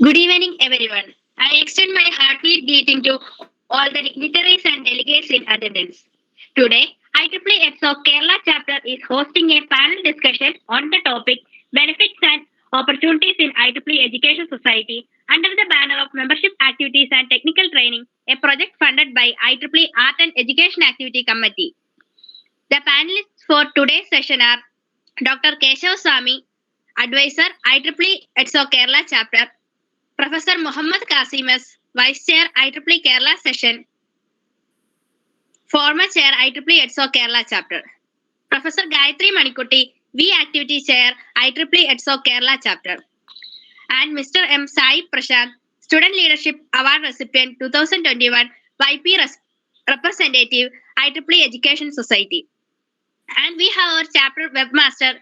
Good evening, everyone. I extend my heartfelt greeting to all the dignitaries and delegates in attendance. Today, IEEE Edsoc Kerala chapter is hosting a panel discussion on the topic Benefits and Opportunities in IEEE Education Society under the banner of Membership Activities and Technical Training, a project funded by IEEE Art and Education Activity Committee. The panelists for today's session are Dr. Keshav Sami, Advisor, IEEE Edsoc Kerala chapter, Professor Muhammad Kasimas, Vice Chair IEEE Kerala Session, former Chair IEEE Edsoc Kerala Chapter. Professor Gayatri Manikutti, V Activity Chair IEEE Edsoc Kerala Chapter. And Mr. M. Sai Prashant, Student Leadership Award Recipient 2021, YP Representative IEEE Education Society. And we have our chapter webmaster,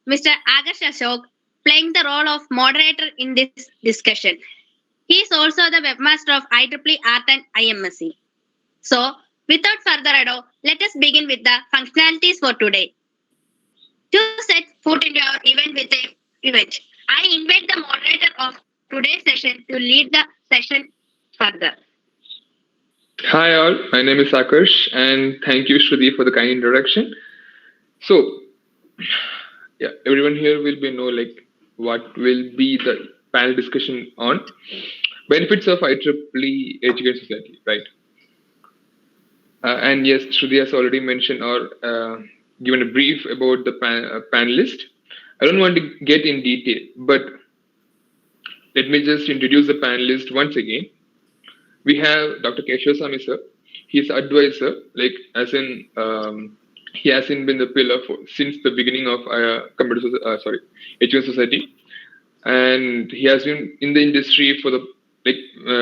Mr. Agarsh Ashok, playing the role of moderator in this discussion. He is also the webmaster of IEEE Art and IMSC. So, without further ado, let us begin with the functionalities for today. To set foot into our event, I invite the moderator of today's session to lead the session further. Hi all, my name is Akash and thank you Shruti for the kind introduction. So, everyone here will know what will be the panel discussion on benefits of IEEE Education Society, right? And yes, Shruti has already mentioned or given a brief about the panelist. I don't want to get in detail, but let me just introduce the panelist once again. We have Dr. Keshav Sami sir. He's advisor, he hasn't been the pillar since the beginning of Education Society, and he has been in the industry for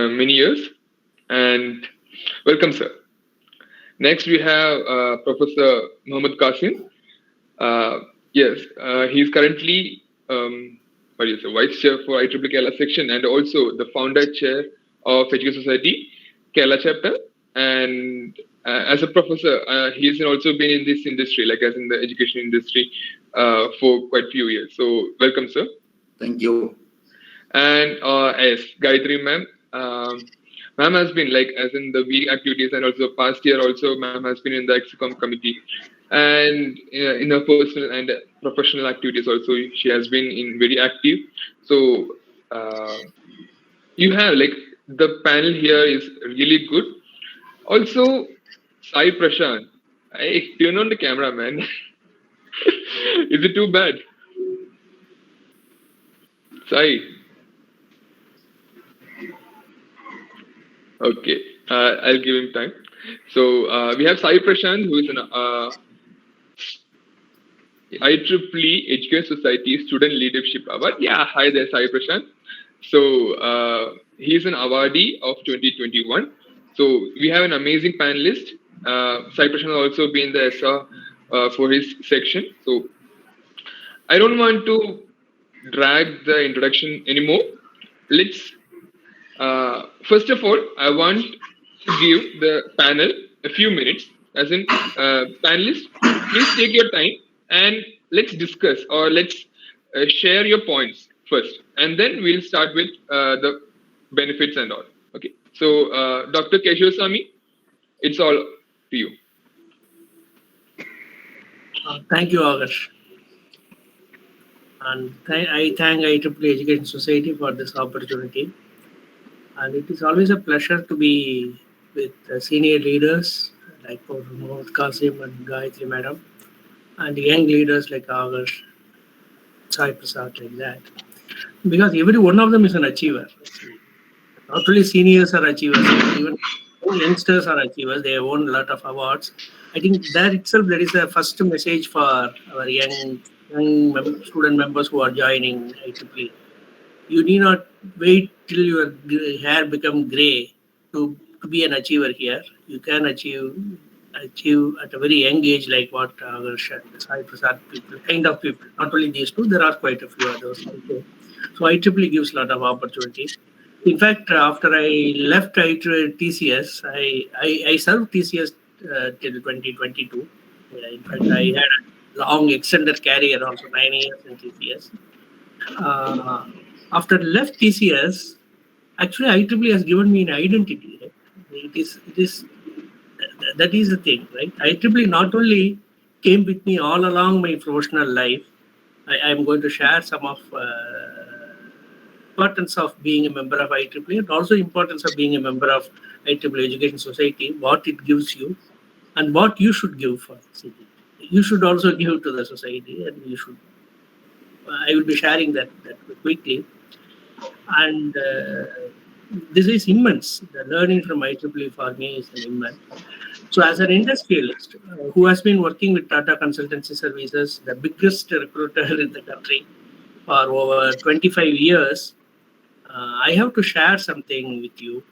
many years. And welcome, sir. Next, we have Professor Muhammad Qasim. He's currently Vice Chair for IEEE Kerala section and also the founder chair of Education Society Kerala chapter. And as a professor, he's also been in this industry, as in the education industry, for quite a few years. So, welcome, sir. Thank you. And yes, Gayatri ma'am. Ma'am has been as in the week activities and also past year also ma'am has been in the Execom committee and in her personal and professional activities also she has been in very active. So you have the panel here is really good. Also, Sai Prashant, I turn on the camera, man. Is it too bad? Sai. Okay, I'll give him time. So we have Sai Prashant, who is an IEEE Education Society Student Leadership Award. Yeah, hi there, Sai Prashant. So he's an awardee of 2021. So we have an amazing panelist. Sai Prashant has also been the SR for his section. So I don't want to drag the introduction anymore. Let's first of all, I want to give the panel a few minutes. As in, panelists, please take your time and let's discuss or let's share your points first, and then we'll start with the benefits and all. Okay. So, Dr. Keshav Sami, it's all to you. Thank you, Agarsh. And I thank IEEE Education Society for this opportunity. And it is always a pleasure to be with senior leaders like Muhammad Qasim and Gayatri Madam, and young leaders like Agarsh, Sai Prasad, like that. Because every one of them is an achiever. Not only seniors are achievers, even youngsters are achievers. They have won a lot of awards. I think that itself, there is a first message for our young student members who are joining IEEE. You need not wait till your hair become gray to be an achiever here. You can achieve at a very young age, like what Agarsh and Sai Prasad people, kind of people. Not only these two, there are quite a few others. Okay. So IEEE gives a lot of opportunities. In fact, after I left TCS, I served TCS till 2022. In fact, I had a long extended career, also 9 years in TCS. After left TCS, Actually, IEEE has given me an identity. Right? That is the thing, right? IEEE not only came with me all along my professional life. I'm going to share some of importance of being a member of IEEE and also importance of being a member of IEEE Education Society, what it gives you, and what you should give for the city. You should also give to the society, and you should. I will be sharing that quickly. And this is immense. The learning from IEEE for me is an immense. So, as an industrialist who has been working with Tata Consultancy Services, the biggest recruiter in the country, for over 25 years, I have to share something with you.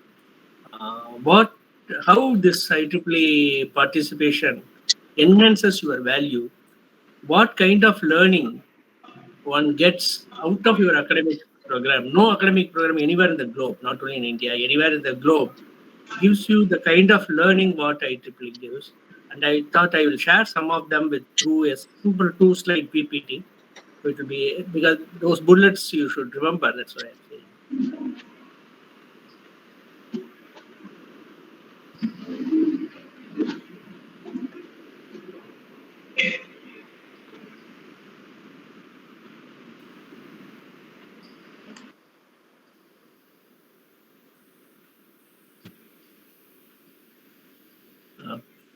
How this IEEE participation enhances your value. What kind of learning one gets out of your academic program? No academic program anywhere in the globe, not only in India, anywhere in the globe, gives you the kind of learning what IEEE gives. And I thought I will share some of them through a simple 2-slide PPT. It will be because those bullets you should remember. That's why I'm saying.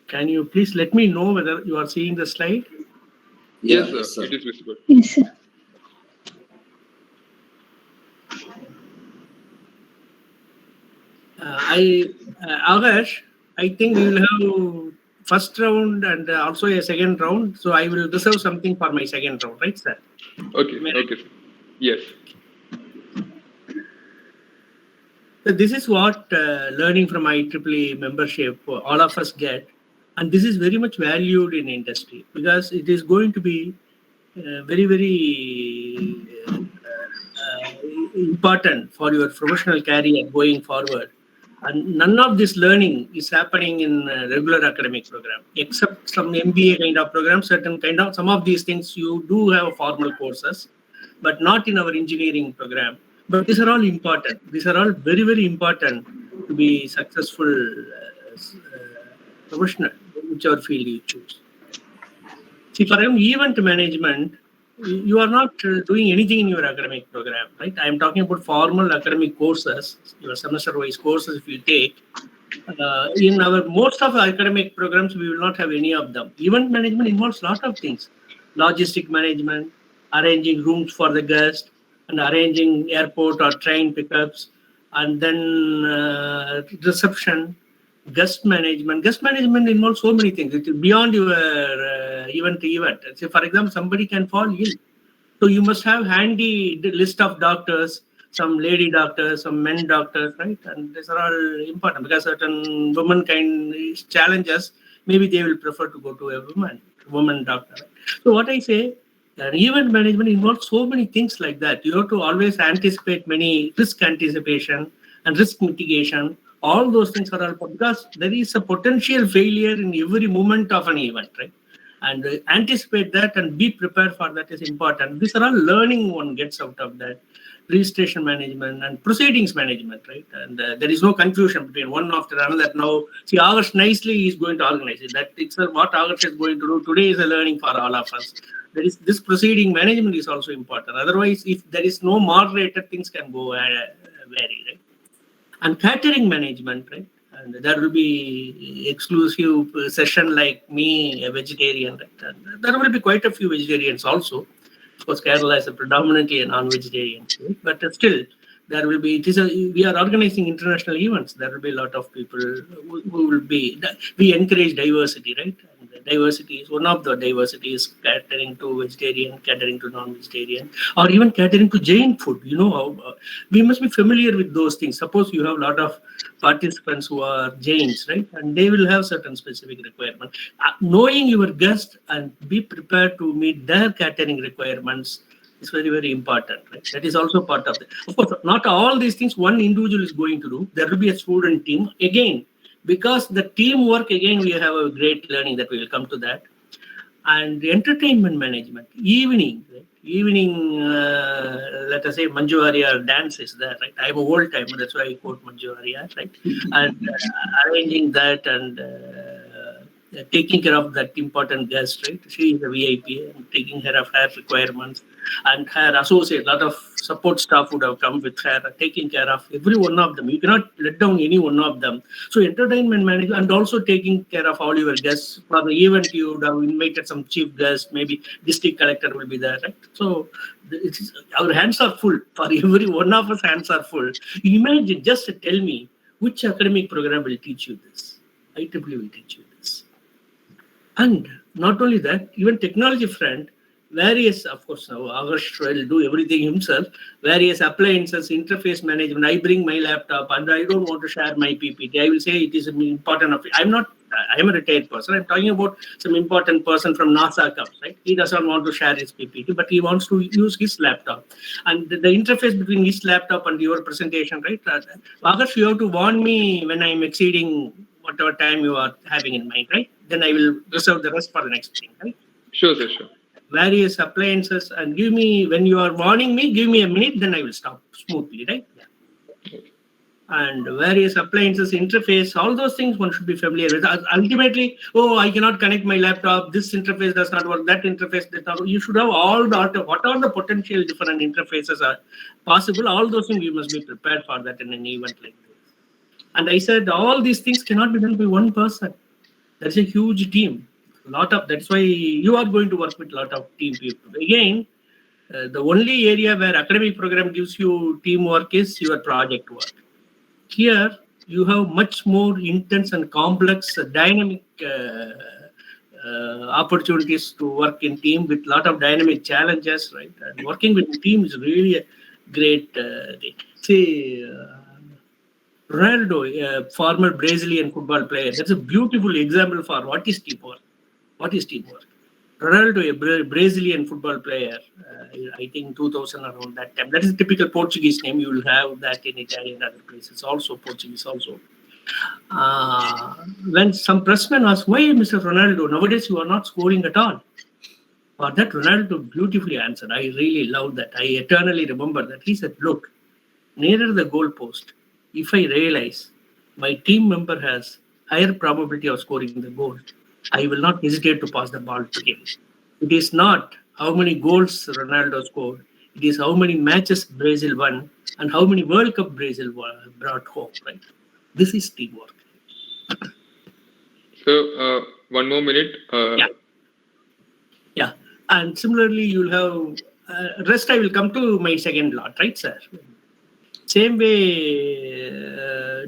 Can you please let me know whether you are seeing the slide? Yes, sir. It is visible. Yes, sir. Agash, I think we will have first round and also a second round. So I will reserve something for my second round, right, sir? Okay, okay, sir. Yes. So this is what learning from IEEE membership all of us get, and this is very much valued in industry because it is going to be very important for your professional career going forward. And none of this learning is happening in regular academic program, except some MBA kind of program, some of these things you do have formal courses, but not in our engineering program. But these are all important. These are all very important to be successful professional, whichever field you choose. See, for event management, you are not doing anything in your academic program, right? I am talking about formal academic courses, your semester-wise courses. If you take in our most of our academic programs, we will not have any of them. Event management involves a lot of things: logistic management, arranging rooms for the guest, and arranging airport or train pickups, and then reception. Guest management involves so many things. It is beyond your event to event. Say, for example, somebody can fall ill, so you must have handy the list of doctors, some lady doctors, some men doctors, right? And these are all important because certain women kind challenges, maybe they will prefer to go to a woman doctor. Right? So what I say, event management involves so many things like that. You have to always anticipate many risk anticipation and risk mitigation. All those things are all because there is a potential failure in every moment of an event, right? And anticipate that and be prepared for that is important. These are all learning one gets out of that. Registration management and proceedings management, right? And there is no confusion between one after another. Now, see, August nicely is going to organize it. That it's what August is going to do today is a learning for all of us. There is this proceeding management is also important. Otherwise, if there is no moderator, things can go vary, right? And catering management, right? And there will be exclusive session like me, a vegetarian, right? And there will be quite a few vegetarians also. Of course, Kerala is a predominantly a non-vegetarian state, but still there will be. We are organizing international events. There will be a lot of people who will be. We encourage diversity, right? And diversity is one of the diversities. Catering to vegetarian, catering to non-vegetarian, or even catering to Jain food. You know, we must be familiar with those things. Suppose you have a lot of participants who are Jains, right? And they will have certain specific requirements. Knowing your guest and be prepared to meet their catering requirements is very important, right? That is also part of it. Of course, not all these things one individual is going to do. There will be a student team. Again, because the teamwork, again, we have a great learning that we will come to that. And the entertainment management, evening, right? evening, let us say Manju Warrier dance is there, right? I'm a old timer, that's why I quote Manju Warrier, right? And arranging that and taking care of that important guest, right? She is a VIP and taking care of her requirements, and her associate, a lot of support staff would have come with her, taking care of every one of them. You cannot let down any one of them. So entertainment management and also taking care of all your guests. For the event, you would have invited some chief guest, maybe district collector will be there, right? So our hands are full. For every one of us, hands are full. Imagine, just tell me, which academic program will teach you this? IEEE will teach you this. And not only that, even technology front, various, of course, now August will do everything himself, various appliances, interface management. I bring my laptop and I don't want to share my PPT. I will say it is important. I am a retired person. I'm talking about some important person from NASA comes, right? He doesn't want to share his PPT, but he wants to use his laptop. And the interface between his laptop and your presentation, right? August, you have to warn me when I'm exceeding whatever time you are having in mind, right? Then I will reserve the rest for the next thing, right? Sure, sir, sure. Various appliances, and give me, when you are warning me, give me a minute, then I will stop smoothly, right? Yeah. And various appliances, interface, all those things one should be familiar with. Ultimately, oh, I cannot connect my laptop, this interface does not work, that interface does not work. You should have all the, what are the potential different interfaces are possible, all those things you must be prepared for that in an event like this. And I said, all these things cannot be done by one person. There's a huge team. That's why you are going to work with a lot of team people. Again, the only area where academic program gives you teamwork is your project work. Here, you have much more intense and complex, dynamic opportunities to work in team with a lot of dynamic challenges, right? And working with a team is really a great thing. See, Ronaldo, a former Brazilian football player, that's a beautiful example for what is teamwork. What is teamwork? Ronaldo, a Brazilian football player, I think 2000 around that time. That is a typical Portuguese name. You will have that in Italian and other places, also Portuguese also. When some pressman asked, why Mr. Ronaldo, nowadays you are not scoring at all? For that, Ronaldo beautifully answered. I really love that. I eternally remember that. He said, look, nearer the goal post, if I realize my team member has higher probability of scoring the goal, I will not hesitate to pass the ball to him. It is not how many goals Ronaldo scored. It is how many matches Brazil won and how many World Cup Brazil brought home, right? This is teamwork. So, one more minute. Yeah. And similarly, you'll have, rest I will come to my second lot, right, sir? Same way,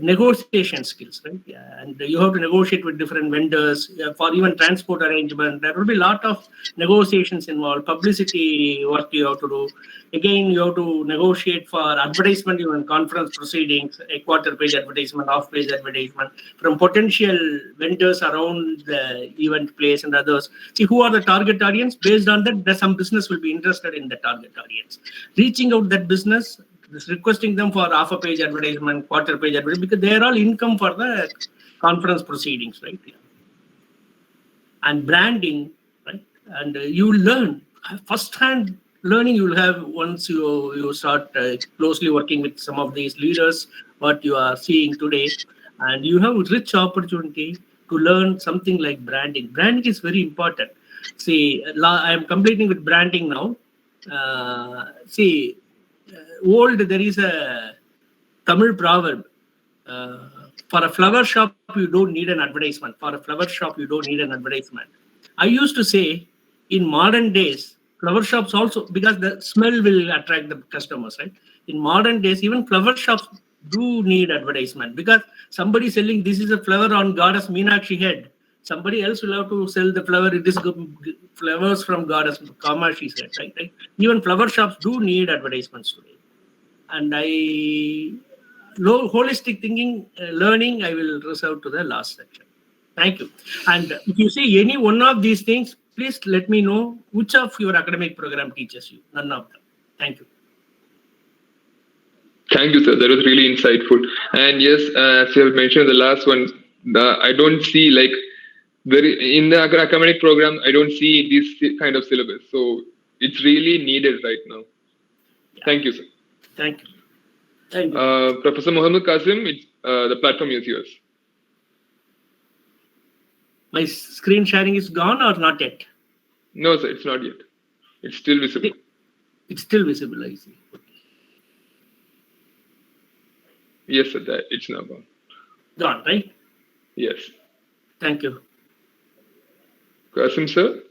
negotiation skills, right? Yeah, and you have to negotiate with different vendors for even transport arrangement. There will be a lot of negotiations involved. Publicity work you have to do. Again, you have to negotiate for advertisement, even conference proceedings, a quarter-page advertisement, half-page advertisement from potential vendors around the event place and others. See who are the target audience. Based on that, some business will be interested in the target audience. Reaching out that business, requesting them for half a page advertisement, quarter page advertisement, because they are all income for the conference proceedings, right? And branding, right? And you learn first-hand learning. You will have once you start closely working with some of these leaders, what you are seeing today, and you have a rich opportunity to learn something like branding. Branding is very important. See, I am completing with branding now. There is a Tamil proverb. For a flower shop, you don't need an advertisement. For a flower shop, you don't need an advertisement. I used to say, in modern days, flower shops also, because the smell will attract the customers, right? In modern days, even flower shops do need advertisement, because somebody selling, this is a flower on Goddess Meenakshi head. Somebody else will have to sell the flower. It is flowers from Goddess Kamashi said, right? Even flower shops do need advertisements today. And holistic thinking, learning, I will reserve to the last section. Thank you. And if you see any one of these things, please let me know which of your academic program teaches you. None of them. Thank you. Thank you, sir. That was really insightful. And yes, as you have mentioned, the last one, I don't see in the academic program, I don't see this kind of syllabus. So it's really needed right now. Yeah. Thank you, sir. Thank you. Thank you. Professor Mohammed Qasim, the platform is yours. My screen sharing is gone or not yet? No, sir, it's not yet. It's still visible. It's still visible, I see. Yes, sir, it's now gone. Gone, right? Yes. Thank you. Qasim, sir?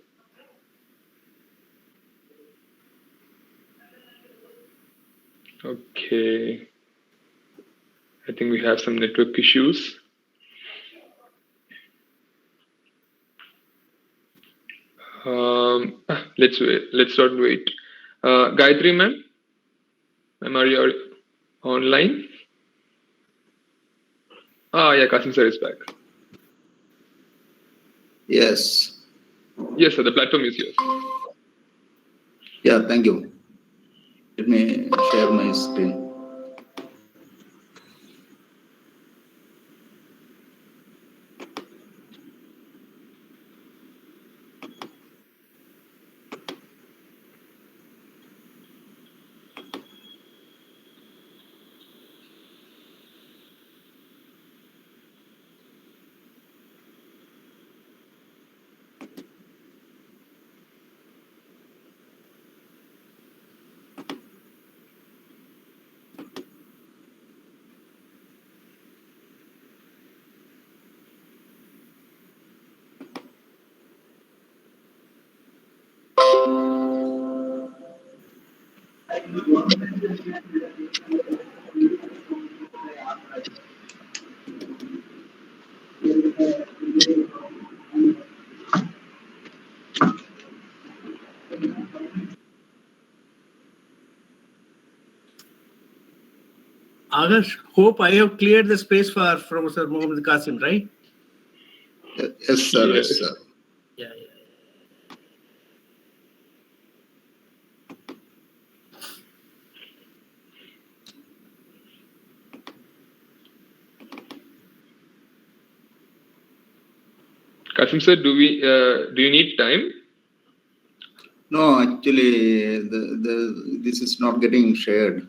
Okay. I think we have some network issues. Let's not wait. Gayatri, ma'am? Ma'am, are you online? Yeah, Qasim sir is back. Yes. Yes, sir, the platform is yours. Yeah, thank you. Let me share my screen. Adarsh, hope I have cleared the space for Professor Mohammed Qasim, right? Yes, sir. Yes. Yes, sir. Yeah. Qasim sir, do you need time? No, actually, this is not getting shared.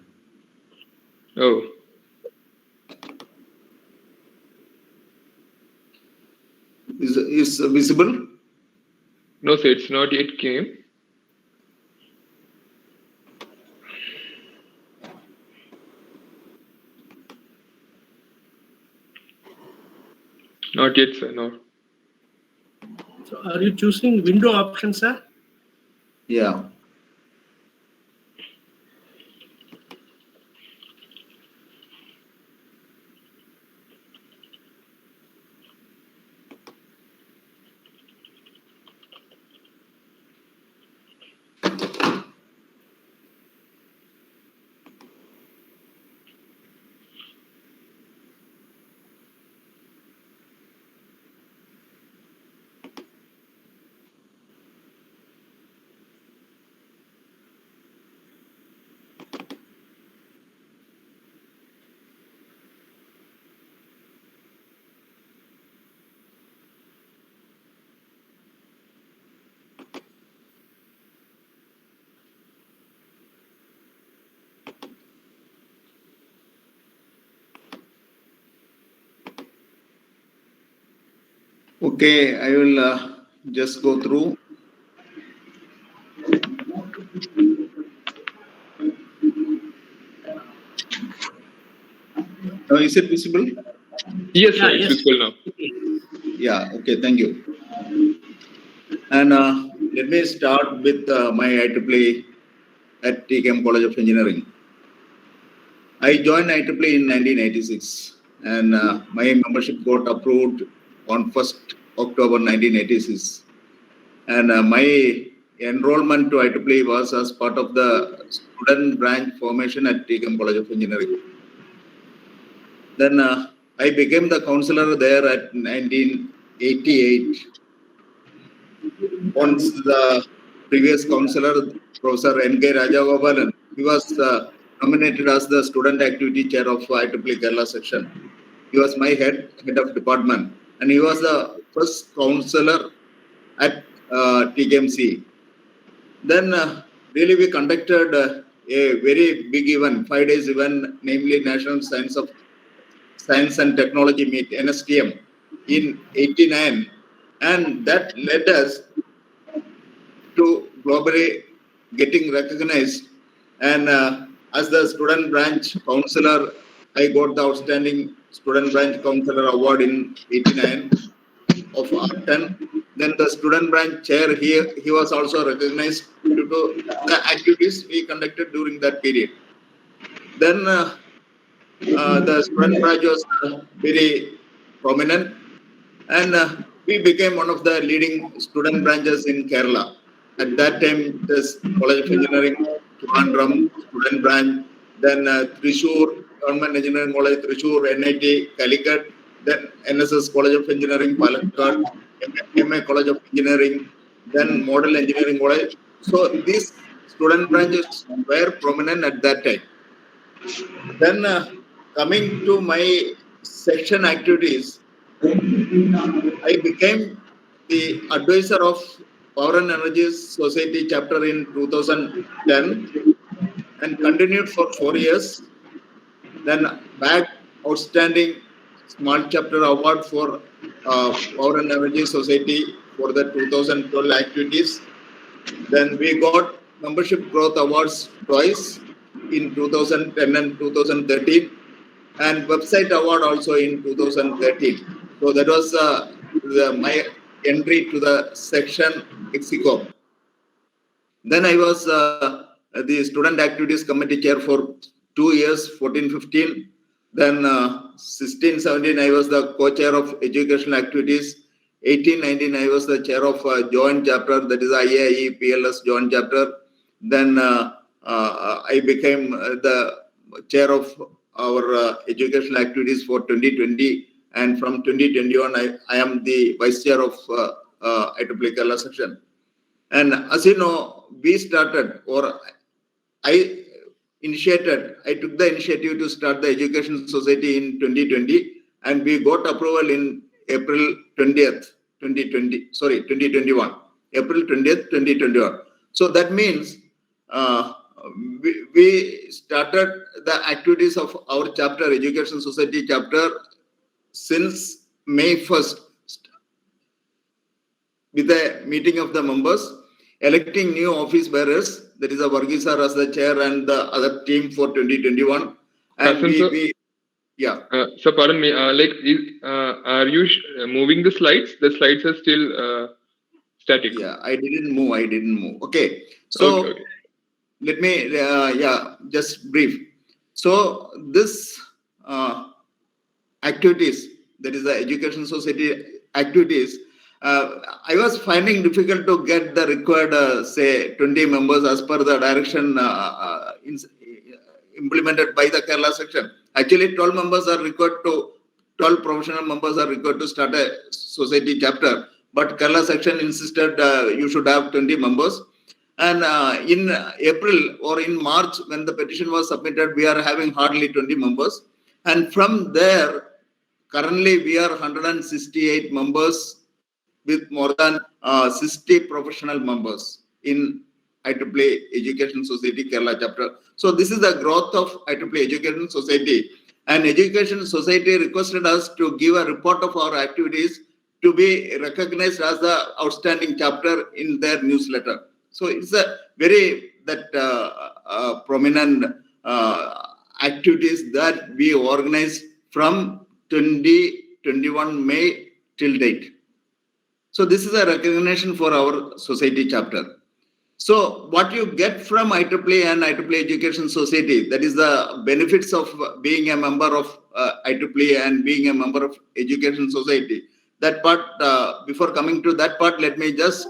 Oh. Is visible? No, sir, it's not yet came. Not yet, sir, no. So are you choosing window option, sir? Yeah. Okay, I will just go through. Is it visible? Yes, Yeah, sir, it's yes. visible now. Yeah, okay, thank you. And let me start with my IEEE at TKM College of Engineering. I joined IEEE in 1986, and my membership got approved on 1st October 1986. And my enrollment to IEEE was as part of the student branch formation at TKM College of Engineering. Then I became the counselor there at 1988. Once the previous counselor, Professor N.K. Rajagopalan, he was nominated as the student activity chair of IEEE Kerala section. He was my head of department, and he was the first counselor at TKMC. Then really we conducted a very big event, 5 days event, namely National Science and Technology Meet, NSTM, in 89, and that led us to globally getting recognized. And as the student branch counselor, I got the outstanding student branch counselor award in 89 of R10. Then the student branch chair, he was also recognized due to the activities we conducted during that period. Then the student branch was very prominent, and we became one of the leading student branches in Kerala. At that time, this College of Engineering, Trivandrum student branch, then Thrissur, Government Engineering College, Thrissur, NIT, Calicut, then NSS College of Engineering, Palakkad, MA College of Engineering, then Model Engineering College. So these student branches were prominent at that time. Then coming to my section activities, I became the advisor of Power and Energy Society chapter in 2010 and continued for 4 years. Then back outstanding small chapter award for Power and Energy Society for the 2012 activities. Then we got membership growth awards twice in 2010 and 2013, and website award also in 2013. So that was my entry to the section Exicom. Then I was the student activities committee chair for 2 years, 14-15. Then 16-17, I was the co-chair of educational activities. 18-19, I was the chair of joint chapter, that is IEEE PLS joint chapter. Then I became the chair of our educational activities for 2020. And from 2021, I am the vice chair of IEEE Kerala section. And as you know, we started, or I took the initiative to start the Education Society in 2020, and we got approval in April 20th, 2021. April 20th, 2021. So that means we started the activities of our chapter, Education Society chapter, since May 1st, with a meeting of the members, electing new office bearers, that is a Varghese sir as the chair and the other team for 2021. And yeah. So pardon me, are you moving the slides? The slides are still static. Yeah, I didn't move. Okay. So okay. Let me, just brief. So this activities, that is the Education Society activities, I was finding difficult to get the required, say, 20 members as per the direction implemented by the Kerala section. Actually, 12 professional members are required to start a society chapter, but Kerala section insisted you should have 20 members. And in April or in March, when the petition was submitted, we are having hardly 20 members. And from there, currently we are 168 members with more than 60 professional members in IEEE Education Society Kerala chapter. So this is the growth of IEEE Education Society. And Education Society requested us to give a report of our activities to be recognized as the outstanding chapter in their newsletter. So it's a very prominent activities that we organize from 2021 May till date. So this is a recognition for our society chapter. So what you get from IEEE and IEEE Education Society, that is the benefits of being a member of IEEE and being a member of Education Society. That part, before coming to that part, let me just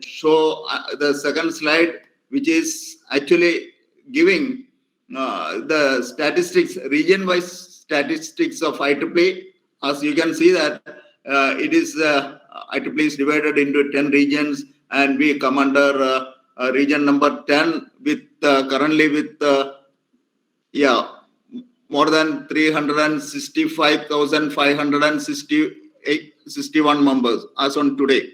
show the second slide, which is actually giving the statistics, region-wise statistics of IEEE. As you can see that it is IEEE is divided into 10 regions, and we come under region number 10 with currently with more than 365,561 members as on today.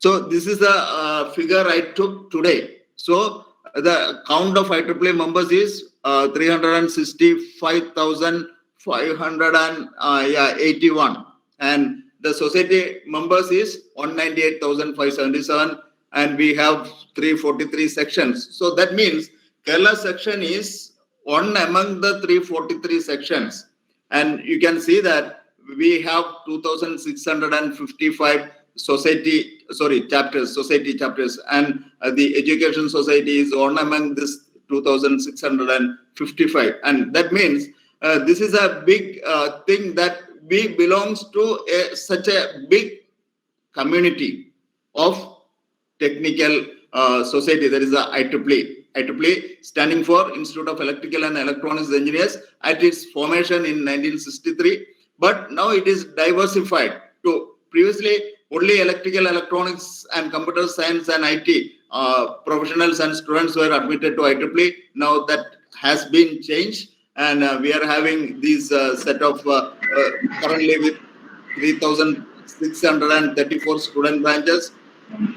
So this is the figure I took today. So the count of IEEE members is 365,581, and the society members is 198,577, and we have 343 sections. So that means Kerala section is one among the 343 sections, and you can see that we have 2,655 society chapters, and the education society is one among this 2,655, and that means this is a big thing that we belongs to such a big community of technical society. There is a IEEE standing for Institute of Electrical and Electronics Engineers at its formation in 1963, but now it is diversified to previously only electrical, electronics, and computer science and IT professionals and students were admitted to IEEE. Now that has been changed, and we are having these set of currently with 3,634 student branches,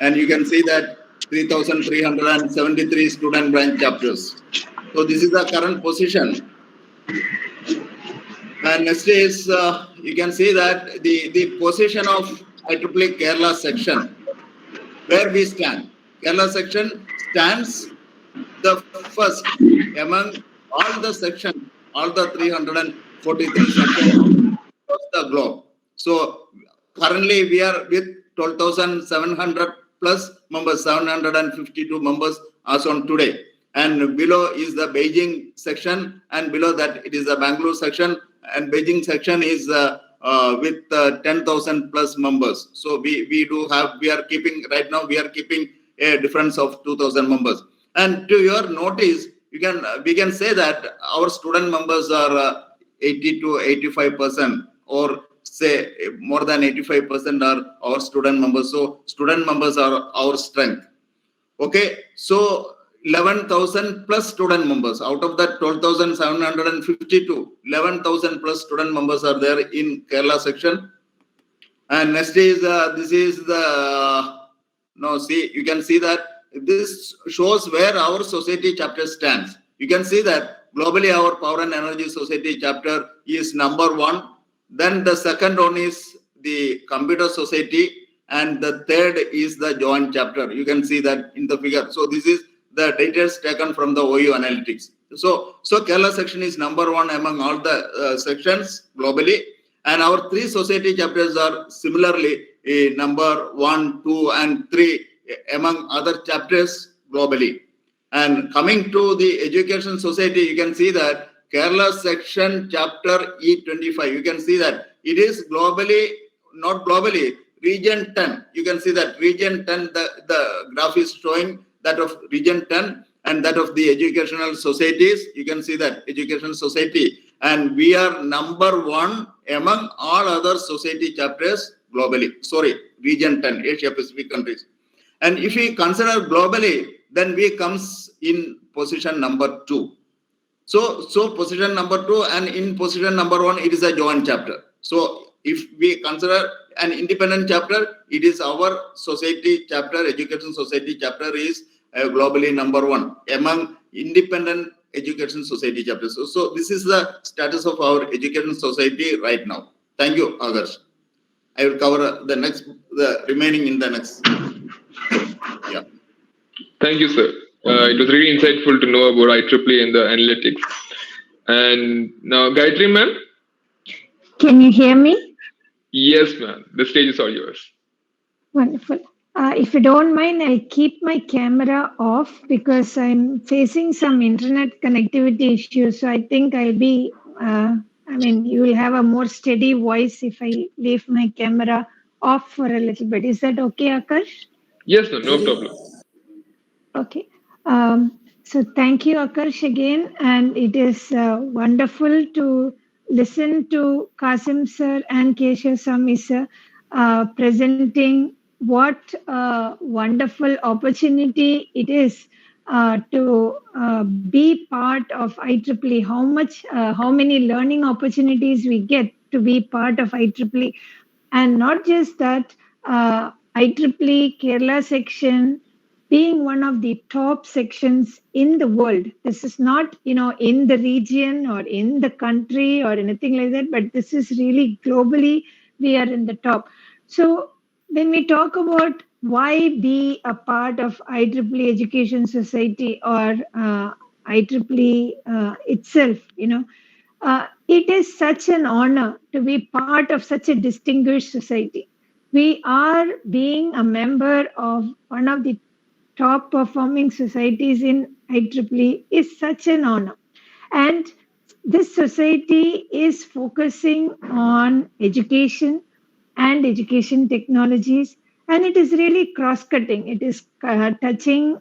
and you can see that 3,373 student branch chapters. So this is the current position. And next is you can see that the position of IEEE Kerala section, where we stand. Kerala section stands the first among all the sections, all the 343 sections of the globe. So currently we are with 12,700 plus members, 752 members as on today. And below is the Beijing section, and below that it is the Bangalore section, and Beijing section is with 10,000 plus members. So we are keeping right now a difference of 2,000 members. And to your notice, we can say that our student members are 80 to 85%, or say more than 85% are our student members. So student members are our strength. Okay, so 11,000 plus student members. Out of that 12,752, 11,000 plus student members are there in Kerala section. And next is this is the you can see that this shows where our society chapter stands. You can see that globally our Power and Energy Society chapter is number 1. Then the second one is the Computer Society, and the third is the joint chapter. You can see that in the figure. So this is the details taken from the OU Analytics. So Kerala section is number 1 among all the sections globally, and our 3 society chapters are similarly number 1, 2, and 3 among other chapters globally. And coming to the Education Society, you can see that Kerala section chapter E25, you can see that it is not globally, region 10. You can see that region 10, the graph is showing that of region 10 and that of the educational societies. You can see that education society, and we are number 1 among all other society chapters globally. Region 10, Asia Pacific countries. And if we consider globally, then we comes in position number 2. So position number 2, and in position number 1, it is a joint chapter. So if we consider an independent chapter, it is our society chapter, education society chapter is globally number 1 among independent education society chapters. So this is the status of our education society right now. Thank you, Adarsh. I will cover the remaining in the next. Yeah. Thank you, sir. It was really insightful to know about IEEE and the analytics. And now, Gayatri ma'am? Can you hear me? Yes, ma'am. The stage is all yours. Wonderful. If you don't mind, I'll keep my camera off because I'm facing some internet connectivity issues. So I think I'll be, you will have a more steady voice if I leave my camera off for a little bit. Is that okay, Akash? Yes, ma'am. No problem. Okay. So thank you, Akash, again. And it is wonderful to listen to Kasim sir and Keshav Sami sir presenting what a wonderful opportunity it is to be part of IEEE. How many learning opportunities we get to be part of IEEE. And not just that, IEEE Kerala section being one of the top sections in the world. This is not, in the region or in the country or anything like that, but this is really globally, we are in the top. So when we talk about why be a part of IEEE Education Society or IEEE itself, it is such an honor to be part of such a distinguished society. We are being a member of one of the top performing societies in IEEE is such an honor. And this society is focusing on education and education technologies, and it is really cross cutting. It is touching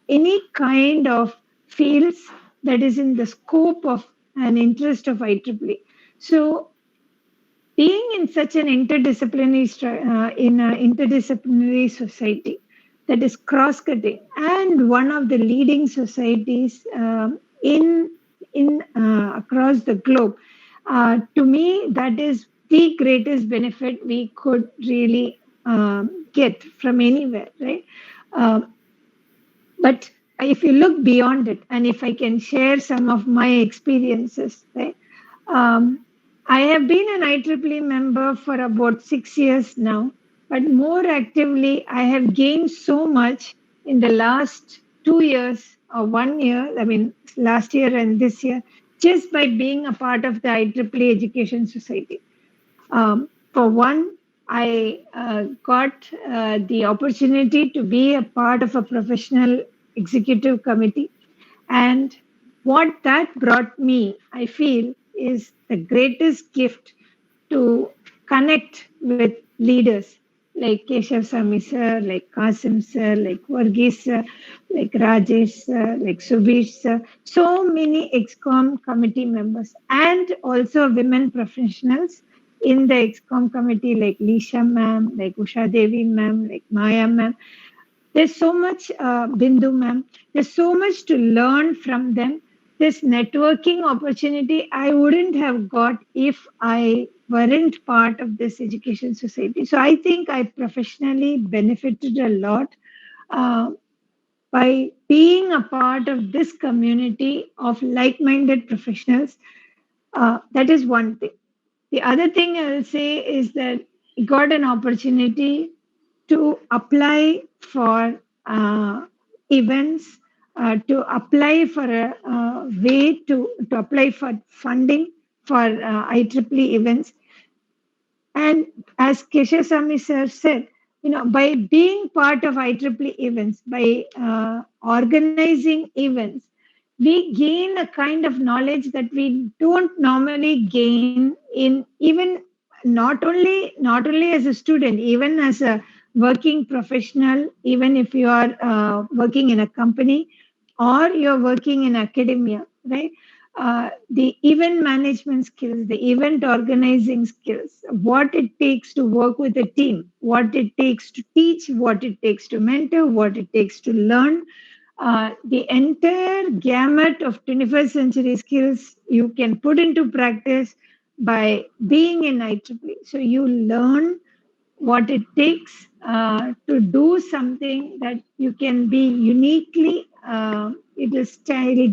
any kind of fields that is in the scope of an interest of IEEE. So, being in such an interdisciplinary society that is cross cutting and one of the leading societies in across the globe, to me that is the greatest benefit we could really get from anywhere, right? Um, but if you look beyond it, and if I can share some of my experiences, right? Um, I have been an IEEE member for about 6 years now, but more actively, I have gained so much in the last 2 years or 1 year, I mean, last year and this year, just by being a part of the IEEE Education Society. For one, I got the opportunity to be a part of a professional executive committee. And what that brought me, I feel, is the greatest gift to connect with leaders like Keshav Sami sir, like Kasim sir, like Varghese sir, like Rajesh sir, like Subhish sir, so many EXCOM committee members, and also women professionals in the EXCOM committee like Lisha ma'am, like Usha Devi ma'am, like Maya ma'am. There's so much, Bindu ma'am, there's so much to learn from them. This networking opportunity I wouldn't have got if I weren't part of this education society. So I think I professionally benefited a lot uh, by being a part of this community of like minded professionals. That is one thing. The other thing I will say is that I got an opportunity to apply for events, to apply for a way to apply for funding for IEEE events. And as Keshasamy sir said, by being part of IEEE events, by organizing events, we gain a kind of knowledge that we don't normally gain in even not only as a student, even as a working professional, even if you are working in a company or you're working in academia, right? The event management skills, the event organizing skills, what it takes to work with a team, what it takes to teach, what it takes to mentor, what it takes to learn. The entire gamut of 21st century skills you can put into practice by being in IEEE. So you learn what it takes to do something that you can be uniquely, it'll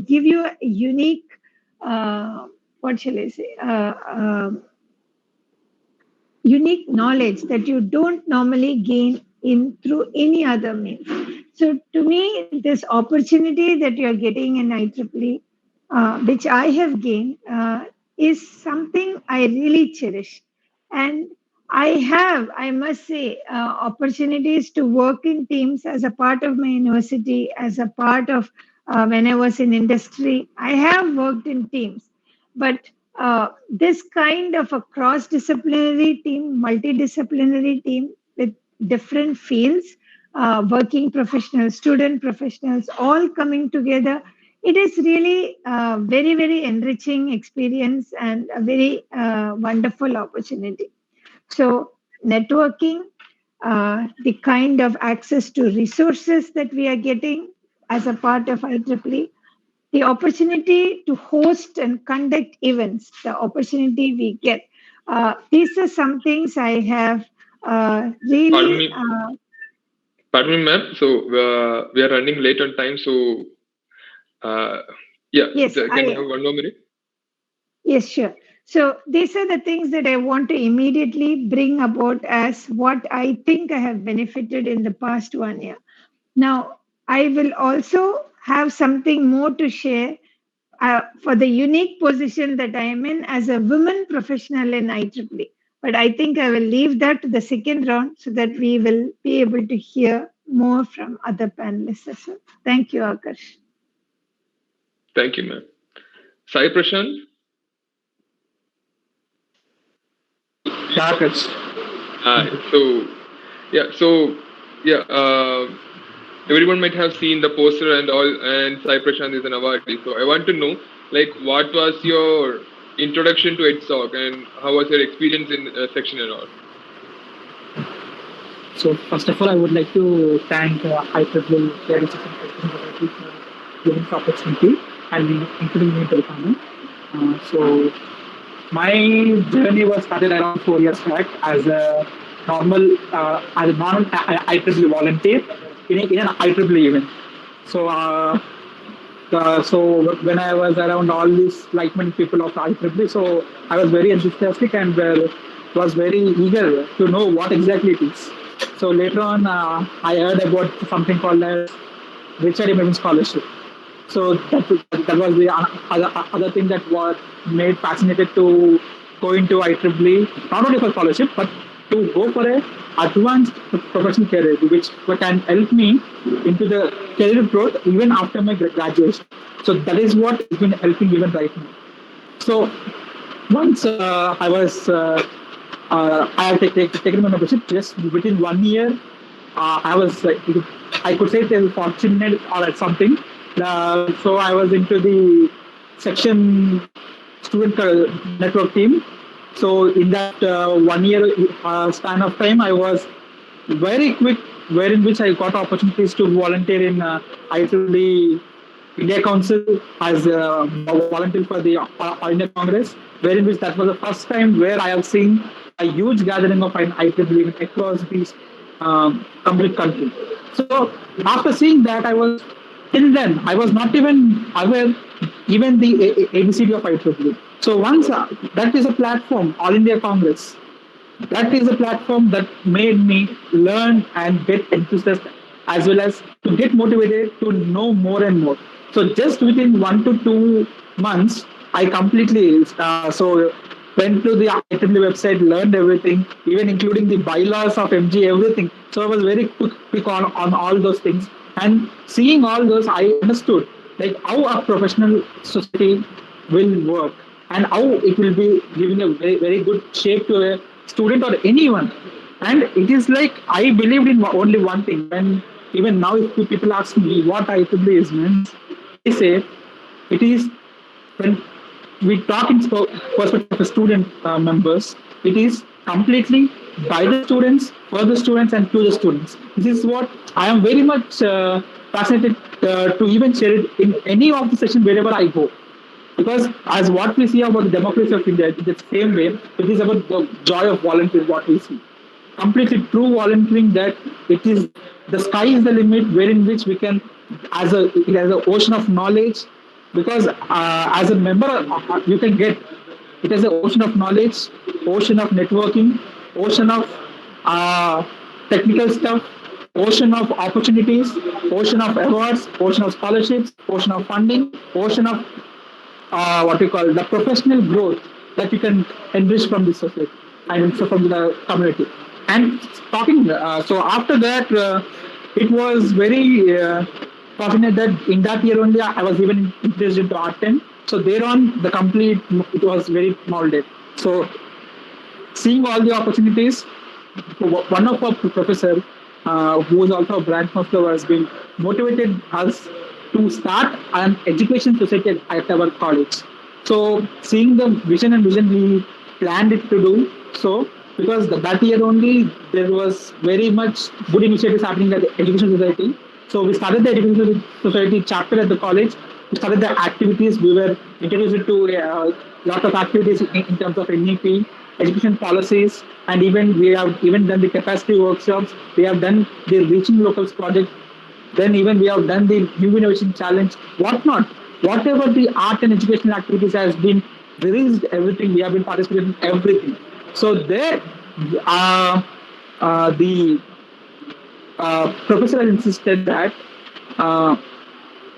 give you a unique, what shall I say, unique knowledge that you don't normally gain in through any other means. So to me, this opportunity that you're getting in IEEE, which I have gained, is something I really cherish. And I must say, opportunities to work in teams as a part of my university, as a part of when I was in industry. I have worked in teams, but this kind of a cross-disciplinary team, multidisciplinary team with different fields, working professionals, student professionals, all coming together, it is really a very, very enriching experience and a very wonderful opportunity. So, networking, the kind of access to resources that we are getting as a part of IEEE, the opportunity to host and conduct events, the opportunity we get. These are some things I have Pardon Really, me, pardon me, ma'am. So we are running late on time. So yeah, yes, can you have 1 more minute? yes, sure. So these are the things that I want to immediately bring about as what I think I have benefited in the past 1 year. Now, I will also have something more to share for the unique position that I am in as a woman professional in IEEE. But I think I will leave that to the second round so that we will be able to hear more from other panelists as well. Thank you, Akash. Thank you, ma'am. Sai Prashant? Darkest. So everyone might have seen the poster and all, and Sai Prashant is an awardee. So I want to know, like, what was your introduction to Edsoc and how was your experience in section and all? So first of all, I would like to thank IEEE Parents Association for giving this opportunity and including me into the panel. So my journey was started around 4 years back as a non-IEEE volunteer in an IEEE event. So so when I was around all these like-minded people of IEEE, so I was very enthusiastic and was very eager to know what exactly it is. So later on, I heard about something called as Richard M. Scholarship. So that was the other thing that was made fascinated to go into IEEE, not only for scholarship, but to go for a advanced professional career, which can help me into the career growth even after my graduation. So that is what has been helping even right now. So once I have taken my membership just within 1 year. I was I could say it was fortunate or something. So I was into the section student network team. So in that 1 year span of time, I was very quick, wherein which I got opportunities to volunteer in IEEE India Council as a volunteer for the All India Congress, wherein which that was the first time where I have seen a huge gathering of an IEEE across these complete country. So after seeing that, I was till then I was not even aware even the ABCD of IEEE. So once that is a platform, All India Congress, that is a platform that made me learn and get enthusiastic as well as to get motivated to know more and more. So just within 1 to 2 months, I completely went to the IEEE website, learned everything, even including the bylaws of MG, everything. So I was very quick on all those things. And seeing all those, I understood like how a professional society will work and how it will be giving a very, very good shape to a student or anyone. And it is like I believed in only one thing. When even now, if people ask me what IEEE is, means I say it is when we talk in perspective of student members, it is completely by the students, for the students, and to the students. This is what I am very much fascinated to even share it in any of the sessions wherever I go. Because as what we see about the democracy of India, in the same way, it is about the joy of volunteering, what we see. Completely true volunteering that it is the sky is the limit wherein which we can, as an ocean of knowledge, because as a member, you can get, it is an ocean of knowledge, ocean of networking, ocean of technical stuff, ocean of opportunities, ocean of awards, ocean of scholarships, ocean of funding, ocean of what we call the professional growth that you can enrich from the society and so from the community. And talking, so after that, it was very fortunate that in that year only I was even interested into art 10. So thereon, the complete, it was very molded. So seeing all the opportunities, one of our professor, who is also a branch master, has been motivated us to start an education society at our college. So seeing the vision, we planned it to do so because that year only there was very much good initiatives happening at the education society. So we started the education society chapter at the college. We started the activities. We were introduced to a lot of activities in terms of NEP, education policies, and even we have even done the capacity workshops. We have done the Reaching Locals project. Then even we have done the New Innovation Challenge, whatnot. Whatever the art and educational activities has been released, everything we have been participating in everything. So there, the professor insisted that uh,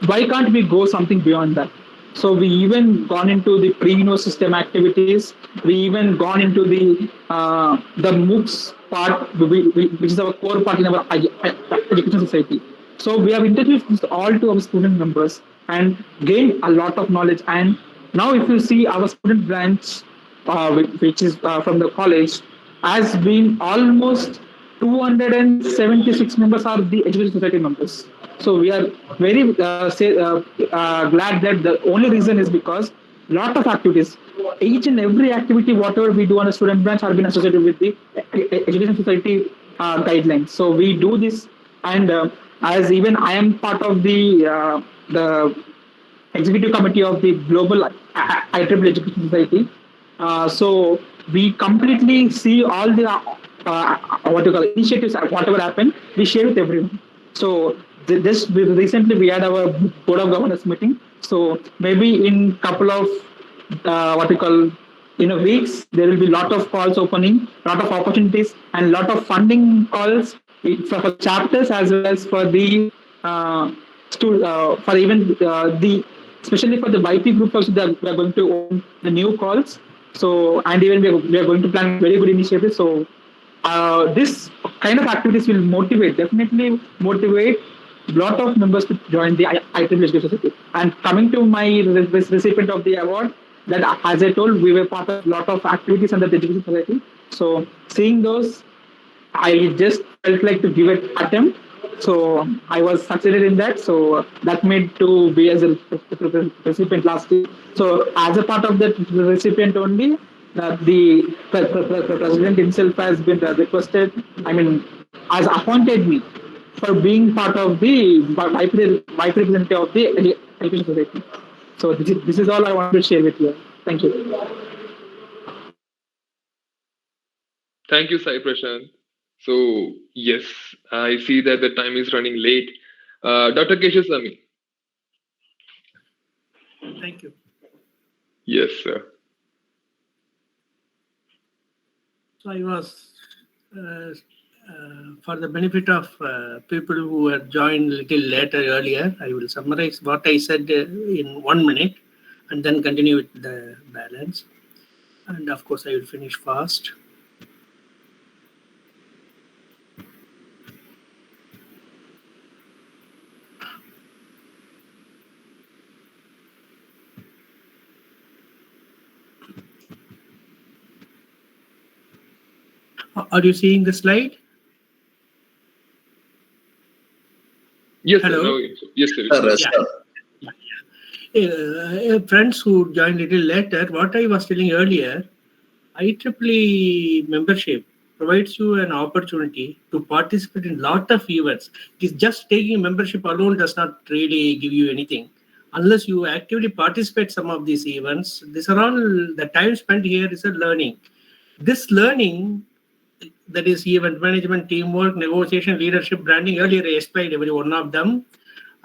why can't we go something beyond that? So we even gone into the pre-UNO system activities. We even gone into the MOOCs part, which is our core part in our education society. So we have introduced this all to our student members and gained a lot of knowledge. And now, if you see our student branch, which is from the college, has been almost 276 members are the education society members. So we are very glad that the only reason is because lot of activities, each and every activity, whatever we do on a student branch, have been associated with the education society guidelines. So we do this, and as even I am part of the executive committee of the global IEEE Education Society. So we completely see all the what you call initiatives, whatever happened, we share with everyone. So this recently we had our board of governors meeting. So maybe in couple of what we call weeks there will be lot of calls opening, lot of opportunities, and lot of funding calls for chapters as well as for the for even the especially for the YP group also we are going to open the new calls. So and even we are going to plan very good initiatives. So this kind of activities will definitely motivate a lot of members to join the IEEE Education Society. And coming to my recipient of the award, that as I told, we were part of a lot of activities under the Education Society. So seeing those, I just felt like to give it an attempt. So I was succeeded in that. So that made to be as a recipient last year. So as a part of that recipient only, the president himself has been requested. I mean, has appointed me for being part of the vice representative of the education society. So this is all I wanted to share with you. Thank you. Thank you, Sai Prashant. So, yes, I see that the time is running late. Dr. Keshasamy. Thank you. Yes, sir. So I was, for the benefit of people who had joined a little later earlier, I will summarize what I said in 1 minute and then continue with the balance. And of course, I will finish fast. Are you seeing the slide? Yes, Hello? sir. No, yes, sir. Friends who joined a little later, what I was telling earlier, IEEE membership provides you an opportunity to participate in a lot of events. It is just taking membership alone does not really give you anything. Unless you actively participate some of these events, these are all the time spent here is a learning. This learning, that is event management, teamwork, negotiation, leadership, branding, earlier I explained every one of them.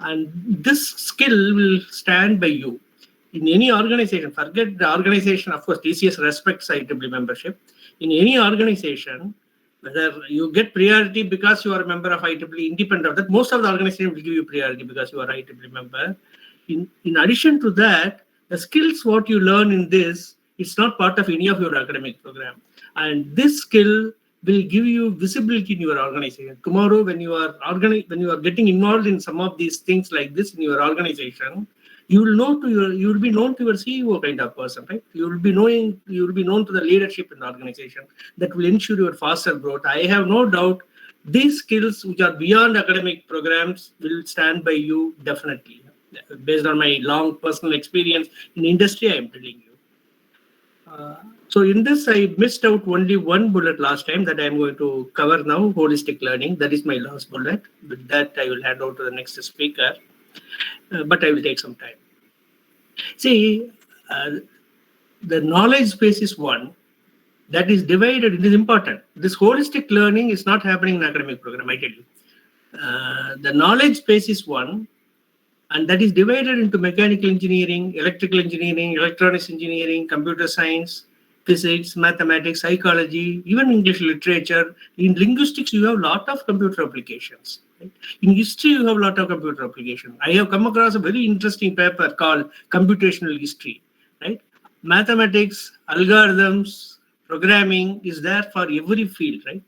And this skill will stand by you in any organization. Forget the organization, of course, TCS respects IEEE membership. In any organization, whether you get priority because you are a member of IEEE, independent of that, most of the organization will give you priority because you are IEEE member. In addition to that, the skills what you learn in this, it's not part of any of your academic program. And this skill will give you visibility in your organization. Tomorrow, when you are getting involved in some of these things like this in your organization, you will be known to your CEO kind of person, right? You will be known to the leadership in the organization. That will ensure your faster growth. I have no doubt these skills which are beyond academic programs will stand by you definitely. Based on my long personal experience in industry, I am telling you. So in this, I missed out only one bullet last time that I am going to cover now, holistic learning. That is my last bullet. With that, I will hand over to the next speaker, but I will take some time. See, the knowledge space is one. that is divided. It is important. This holistic learning is not happening in academic program, I tell you. The knowledge space is one, and that is divided into mechanical engineering, electrical engineering, electronics engineering, computer science, physics, mathematics, psychology, even English literature. In linguistics, you have a lot of computer applications. Right? In history, you have a lot of computer applications. I have come across a very interesting paper called computational history. Right? Mathematics, algorithms, programming is there for every field. Right?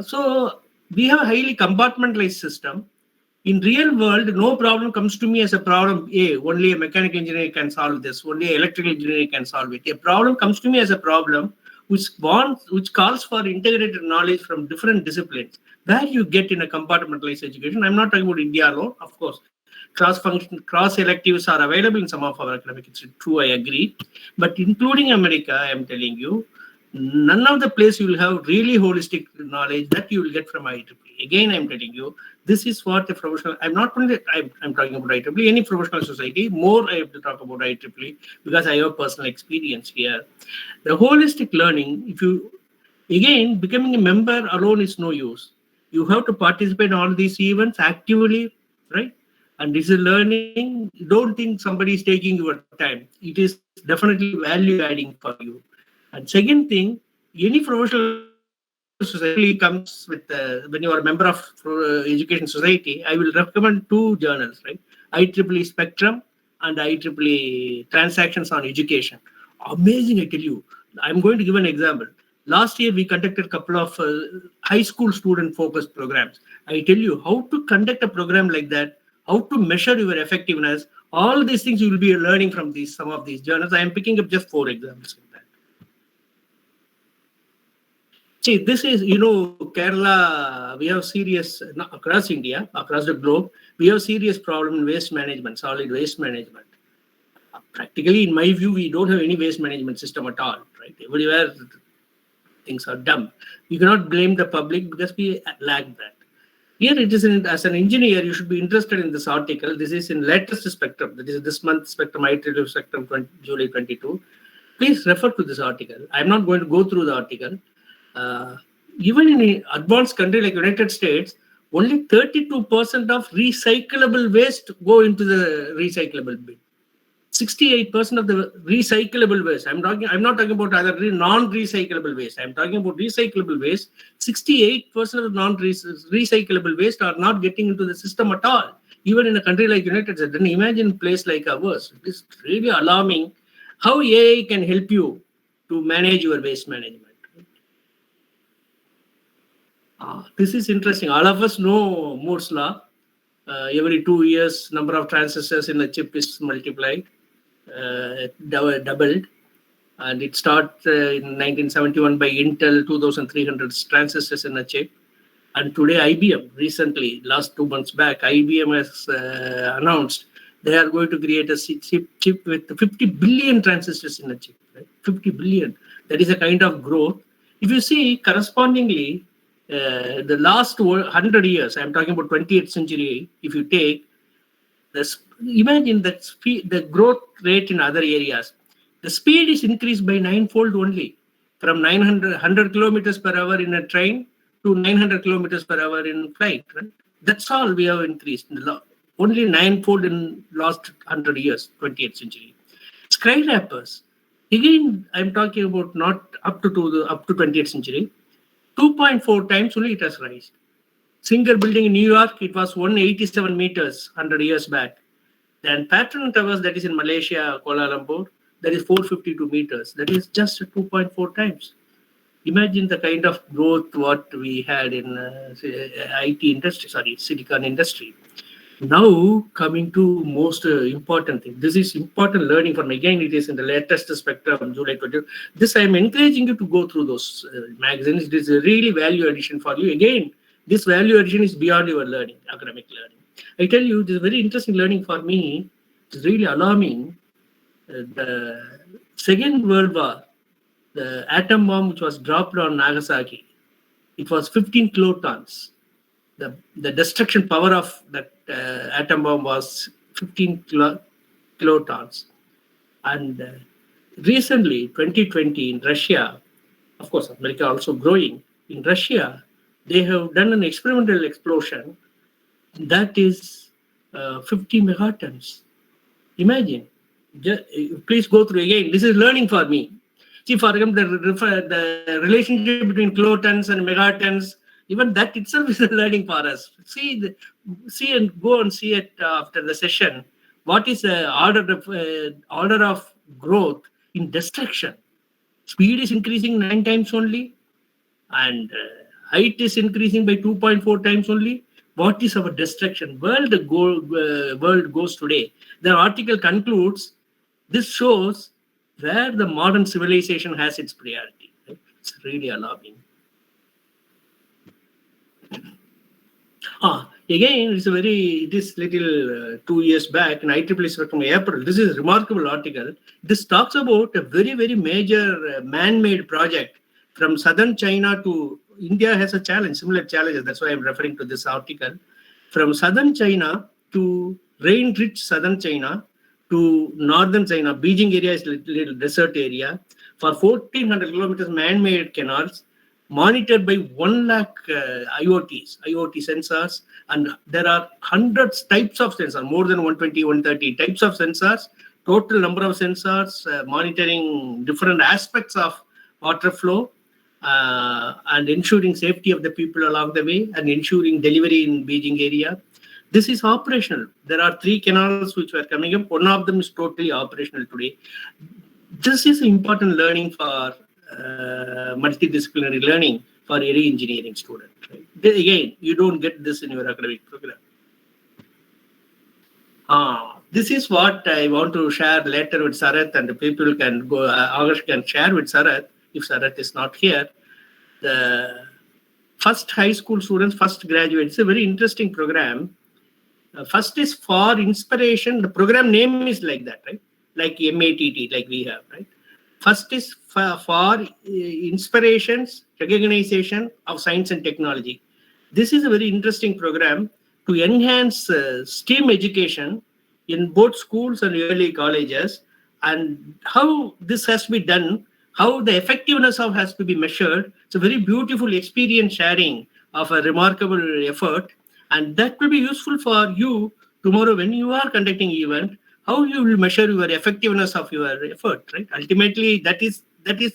So we have a highly compartmentalized system. In real world, no problem comes to me as a problem A. Only a mechanical engineer can solve this. Only an electrical engineer can solve it. A problem comes to me as a problem which calls for integrated knowledge from different disciplines. Where you get in a compartmentalized education. I'm not talking about India alone, of course. Cross electives are available in some of our academic institutes. True, I agree. But including America, I am telling you, none of the place you will have really holistic knowledge that you will get from IEEE. Again, I'm telling you, this is what the professional, I'm talking about IEEE, any professional society, more I have to talk about IEEE because I have personal experience here. The holistic learning, if you, again, becoming a member alone is no use. You have to participate in all these events actively, right? And this is learning. Don't think somebody is taking your time. It is definitely value adding for you. And second thing, any professional society comes with, when you are a member of education society, I will recommend two journals, right? IEEE Spectrum and IEEE Transactions on Education. Amazing, I tell you. I'm going to give an example. Last year, we conducted a couple of high school student focused programs. I tell you how to conduct a program like that, how to measure your effectiveness. All these things you will be learning from some of these journals. I am picking up just 4 examples. See, this is, Kerala, we have serious, across India, across the globe, we have serious problem in waste management, solid waste management. Practically, in my view, we don't have any waste management system at all, right? Everywhere, things are dumb. You cannot blame the public because we lack that. Here it is, as an engineer, you should be interested in this article. This is in latest Spectrum. That is this month Spectrum, IEEE Spectrum, July 22. Please refer to this article. I'm not going to go through the article. Even in an advanced country like United States, only 32% of recyclable waste go into the recyclable bin. 68% of the recyclable waste. I'm not talking about other non-recyclable waste. I'm talking about recyclable waste. 68% of non-recyclable waste are not getting into the system at all. Even in a country like United States, then imagine a place like ours. It is really alarming how AI can help you to manage your waste management. This is interesting. All of us know Moore's law. Every 2 years, number of transistors in a chip is multiplied, doubled. And it started in 1971 by Intel, 2,300 transistors in a chip. And today IBM, recently, last 2 months back, IBM has announced they are going to create a chip with 50 billion transistors in a chip. Right? 50 billion. That is a kind of growth. If you see, correspondingly, the last 100 years, I'm talking about 20th century, if you take, imagine that the growth rate in other areas. The speed is increased by 9-fold only, from 100 kilometers per hour in a train to 900 kilometers per hour in flight. Right? That's all we have increased. Only 9-fold in last 100 years, 20th century. Skyscrapers. Again, I'm talking about not up to 20th century. 2.4 times only it has risen. Single building in New York, it was 187 meters 100 years back. Then Patron Towers, that is in Malaysia, Kuala Lumpur, that is 452 meters. That is just 2.4 times. Imagine the kind of growth what we had in IT industry, silicon industry. Now coming to most important thing. This is important learning for me. Again, it is in the latest Spectrum, July 20. This I am encouraging you to go through those magazines. It is a really value addition for you. Again, this value addition is beyond your learning, academic learning. I tell you, this is very interesting learning for me. It's really alarming. The Second World War, the atom bomb which was dropped on Nagasaki, it was 15 kilotons. The destruction power of that atom bomb was 15 kilotons. And recently, 2020 in Russia, of course, America also growing. In Russia, they have done an experimental explosion that is 50 megatons. Imagine. Please go through again. This is learning for me. See, for example, the relationship between kilotons and megatons, even that itself is a learning for us. See and go and see it after the session. What is the order of growth in destruction? Speed is increasing 9 times only, and height is increasing by 2.4 times only. What is our destruction? World goes today. The article concludes, this shows where the modern civilization has its priority. Right? It's really alarming. Again, it is little 2 years back in IEEE from April. This is a remarkable article. This talks about a very, very major man-made project from southern China to India has a challenge, similar challenges. That's why I'm referring to this article. From southern China to rain-rich southern China to northern China, Beijing area is a little desert area. For 1,400 kilometers, man-made canals monitored by 1 lakh IoT sensors, and there are hundreds types of sensors, more than 120, 130 types of sensors, total number of sensors monitoring different aspects of water flow and ensuring safety of the people along the way and ensuring delivery in Beijing area. This is operational. There are 3 canals which were coming up. One of them is totally operational today. This is important learning for multidisciplinary learning for any engineering student. Right? Again, you don't get this in your academic program. This is what I want to share later with Sarath, and the people can go. August can share with Sarath if Sarath is not here. The first high school students, first graduates. It's a very interesting program. First is for inspiration. The program name is like that, right? Like MATT, like we have, right? First is for inspirations, recognition of science and technology. This is a very interesting program to enhance STEAM education in both schools and early colleges, and how this has to be done, how the effectiveness of has to be measured. It's a very beautiful experience sharing of a remarkable effort, and that will be useful for you tomorrow when you are conducting event. How you will measure your effectiveness of your effort, right? Ultimately, that is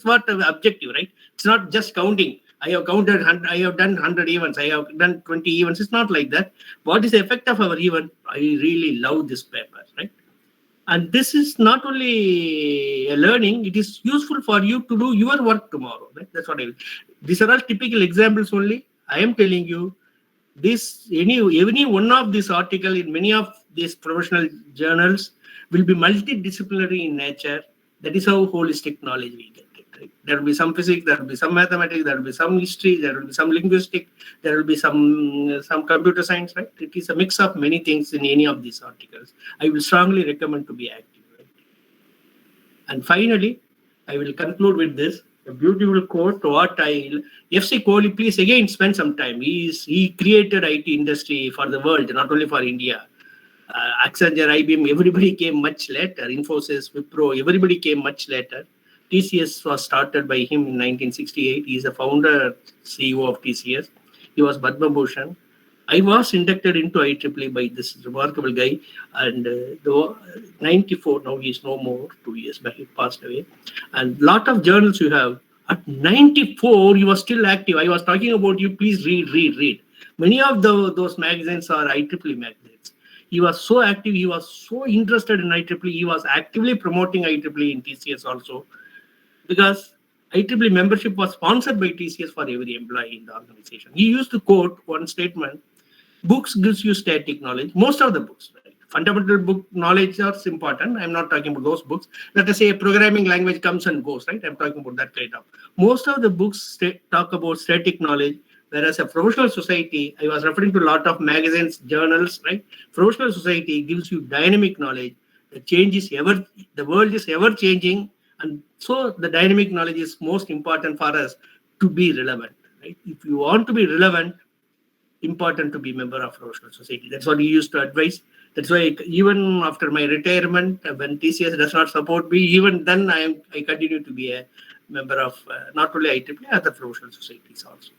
what the objective, right? It's not just counting. I have counted, I have done 100 events, I have done 20 events. It's not like that. What is the effect of our event? I really love this paper, right? And this is not only a learning, it is useful for you to do your work tomorrow, right? That's what these are all typical examples only. I am telling you, any one of these article in many of these professional journals will be multidisciplinary in nature. That is how holistic knowledge we get it. Right? There will be some physics, there will be some mathematics, there will be some history, there will be some linguistic, there will be some computer science. Right? It is a mix of many things in any of these articles. I will strongly recommend to be active. Right? And finally, I will conclude with this. A beautiful quote. FC Kohli, please again spend some time. He created IT industry for the world, not only for India. Accenture, IBM, everybody came much later. Infosys, Wipro, everybody came much later. TCS was started by him in 1968. He is a founder, CEO of TCS. He was Padma Bhushan. I was inducted into IEEE by this remarkable guy, and 94, now he is no more, 2 years back, he passed away. And lot of journals you have. At 94, he was still active. I was talking about you, please read. Many of those magazines are IEEE magazines. He was so active, he was so interested in IEEE, he was actively promoting IEEE in TCS also, because IEEE membership was sponsored by TCS for every employee in the organization. He used to quote one statement, books gives you static knowledge, most of the books. Right? Fundamental book knowledge is important. I'm not talking about those books. Let us say a programming language comes and goes, right? I'm talking about that kind of. Most of the books talk about static knowledge, whereas a professional society, I was referring to a lot of magazines, journals, right? Professional society gives you dynamic knowledge. The world is ever changing, and so the dynamic knowledge is most important for us to be relevant, right? If you want to be relevant, important to be a member of professional society. That's what he used to advise. That's why even after my retirement, when TCS does not support me, even then I continue to be a member of not only IEEE, other professional societies also.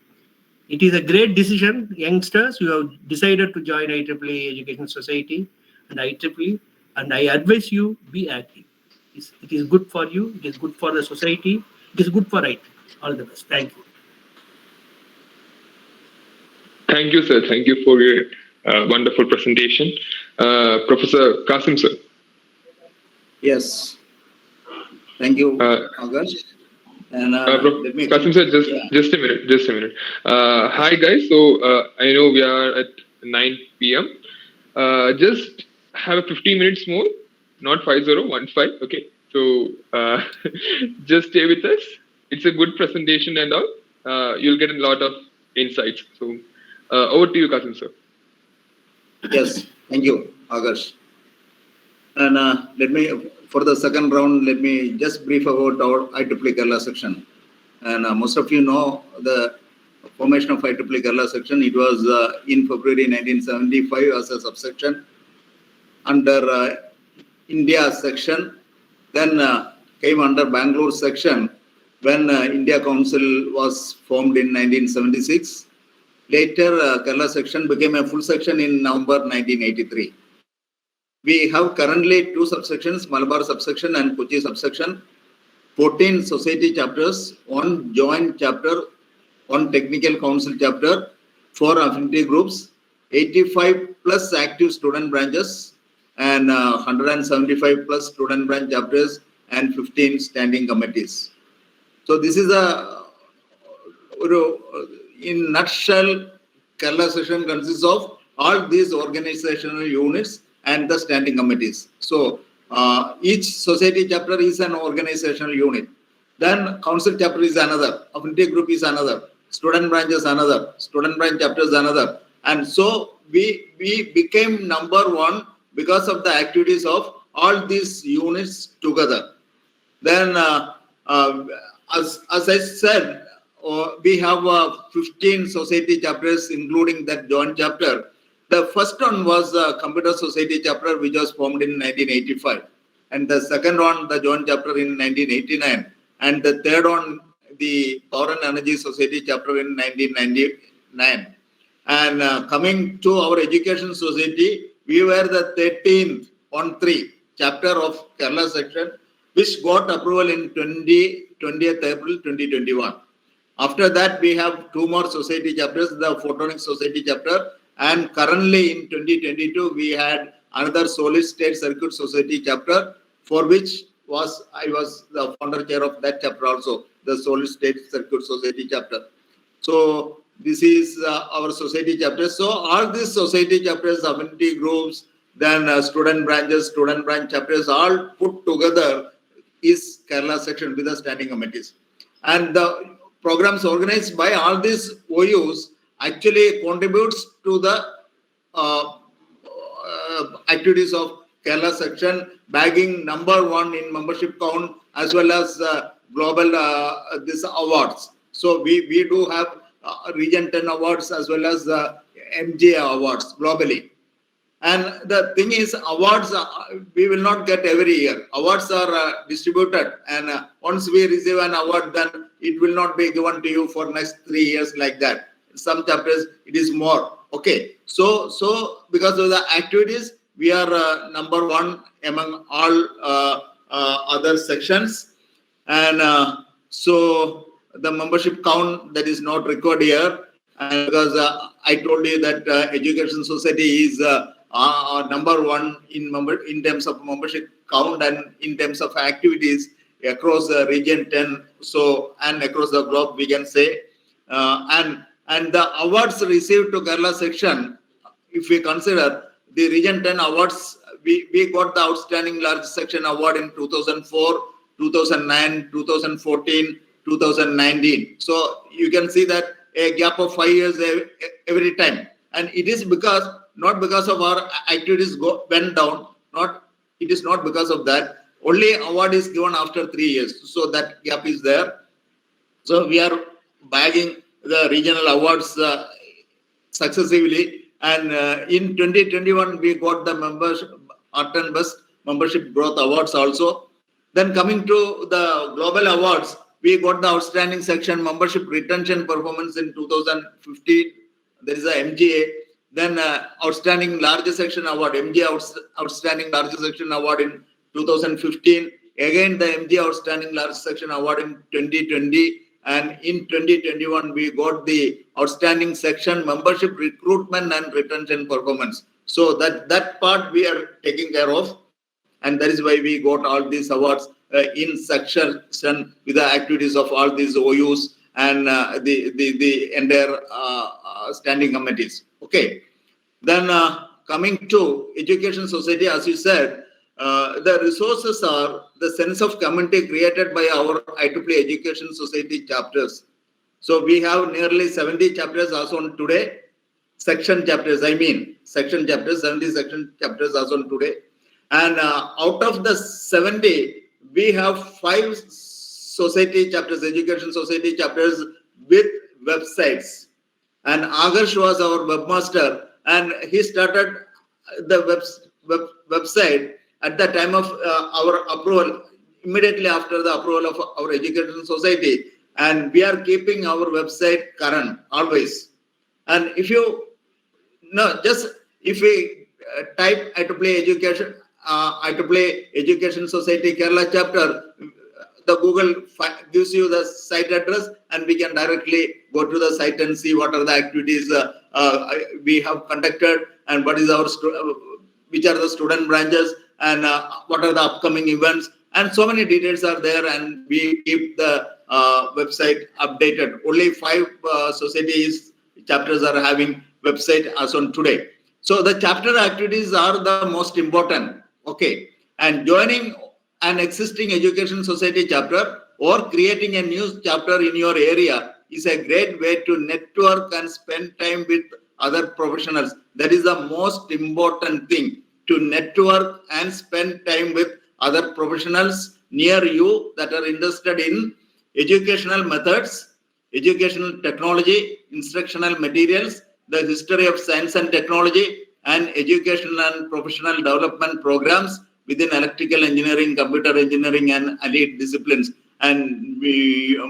It is a great decision, youngsters. You have decided to join IEEE Education Society and IEEE, and I advise you be active. It is good for you. It is good for the society. It is good for IEEE. All the best. Thank you. Thank you, sir. Thank you for your wonderful presentation. Professor Kasim, sir. Yes. Thank you, August. And let me Kasim sir, just a minute. Hi guys. So I know we are at 9 p.m. Just have a 15 minutes more, not 5015. Okay. So just stay with us. It's a good presentation and all. You'll get a lot of insights. So over to you, Kasim sir. Yes. Thank you, August. And let me, for the second round, let me just brief about our IEEE Kerala section. And most of you know the formation of IEEE Kerala section. It was in February 1975 as a subsection under India section. Then came under Bangalore section when India Council was formed in 1976. Later, Kerala section became a full section in November 1983. We have currently two subsections, Malabar subsection and Kochi subsection, 14 society chapters, one joint chapter, one technical council chapter, 4 affinity groups, 85 plus active student branches, and 175 plus student branch chapters, and 15 standing committees. So this is in nutshell, Kerala section consists of all these organizational units and the standing committees. So each society chapter is an organizational unit. Then council chapter is another, affinity group is another, student branch is another, student branch chapter is another. And so we became number one because of the activities of all these units together. Then as I said, we have 15 society chapters, including that joint chapter. The first one was the Computer Society chapter, which was formed in 1985. And the second one, the joint chapter in 1989. And the third one, the Power and Energy Society chapter in 1999. And coming to our Education Society, we were the 13th chapter of Kerala section, which got approval in 20th April 2021. After that, we have two more society chapters, the Photonic Society chapter, and currently in 2022, we had another Solid State Circuit Society chapter, for which I was the founder chair of that chapter also, the Solid State Circuit Society chapter. So this is our society chapters. So all these society chapters, affinity groups, then student branches, student branch chapters, all put together is Kerala section with the standing committees. And the programs organized by all these OUs actually contributes to the activities of Kerala section, bagging number one in membership count as well as global this awards. So we do have Region 10 awards as well as MGA awards globally. And the thing is, awards we will not get every year. Awards are distributed, and once we receive an award, then it will not be given to you for next 3 years like that. In some chapters, it is more. Okay, so because of the activities, we are number one among all other sections, and so the membership count that is not recorded here, and because I told you that Education Society is number one in terms of membership count and in terms of activities across Region 10, so and across the globe we can say, and the awards received to Kerala section, if we consider the Region 10 awards, we got the Outstanding Large Section Award in 2004, 2009, 2014, 2019. So you can see that a gap of 5 years every time, and it is not because of our activities went down. It is not because of that. Only award is given after 3 years, so that gap is there. So we are bagging the regional awards successively, And in 2021, we got the membership, Art and Best Membership Growth Awards also. Then coming to the global awards, we got the Outstanding Section Membership Retention Performance in 2015. There is a MGA. Then Outstanding Larger Section Award, MGA Outstanding Larger Section Award in 2015. Again, the MGA Outstanding Larger Section Award in 2020. And in 2021, we got the Outstanding Section Membership Recruitment and Retention Performance. So that part we are taking care of. And that is why we got all these awards in section with the activities of all these OUs and the entire standing committees. Okay. Then coming to Education Society, as you said, the resources are the sense of community created by our IEEE Education Society chapters. So we have nearly 70 chapters as on today. Section chapters, 70 section chapters as on today. And out of the 70, we have 5 society chapters, education society chapters with websites. And Agarsh was our webmaster, and he started the website at the time of our approval, immediately after the approval of our education society. And we are keeping our website current always. And if you if we type IEEE Education, IEEE Education Society Kerala chapter, the Google gives you the site address, and we can directly go to the site and see what are the activities we have conducted, and what is our which are the student branches, and what are the upcoming events, and so many details are there, and we keep the website updated. Only 5 societies chapters are having website as on today. So the chapter activities are the most important. Okay, and joining an existing education society chapter or creating a new chapter in your area is a great way to network and spend time with other professionals. That is the most important thing, to network and spend time with other professionals near you that are interested in educational methods, educational technology, instructional materials, the history of science and technology, and educational and professional development programs within electrical engineering, computer engineering, and allied disciplines. And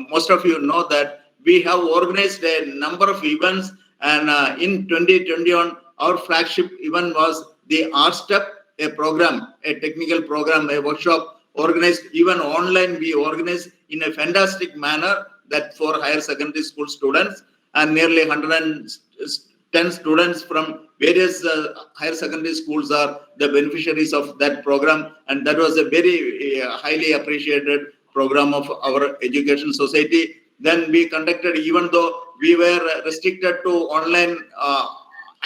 most of you know that we have organized a number of events, and in 2021, our flagship event was the Art Step, a program, a technical program, a workshop organized even online. We organized in a fantastic manner that for higher secondary school students, and nearly 110 students from various higher secondary schools are the beneficiaries of that program. And that was a very highly appreciated program of our education society. Then we conducted, even though we were restricted to online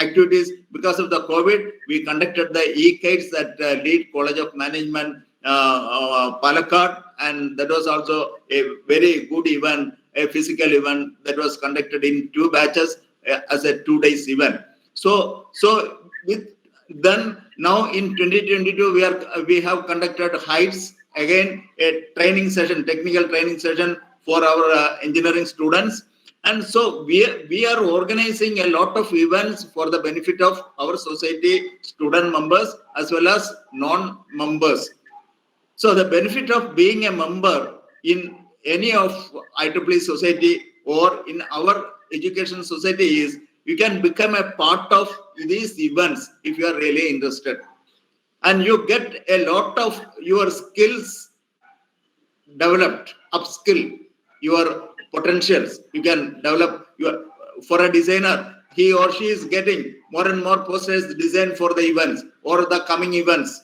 activities because of the COVID, we conducted the e-kites at Lead College of Management, Palakkad, and that was also a very good event, a physical event that was conducted in 2 batches as a 2 days event. So then now in 2022 we have conducted Heights, again a training session, technical training session for our engineering students. And so we are organizing a lot of events for the benefit of our society student members as well as non-members. So the benefit of being a member in any of IEEE society or in our education society is you can become a part of these events if you are really interested. And you get a lot of your skills developed, upskill your potentials. You can develop for a designer, he or she is getting more and more posters design for the events or the coming events.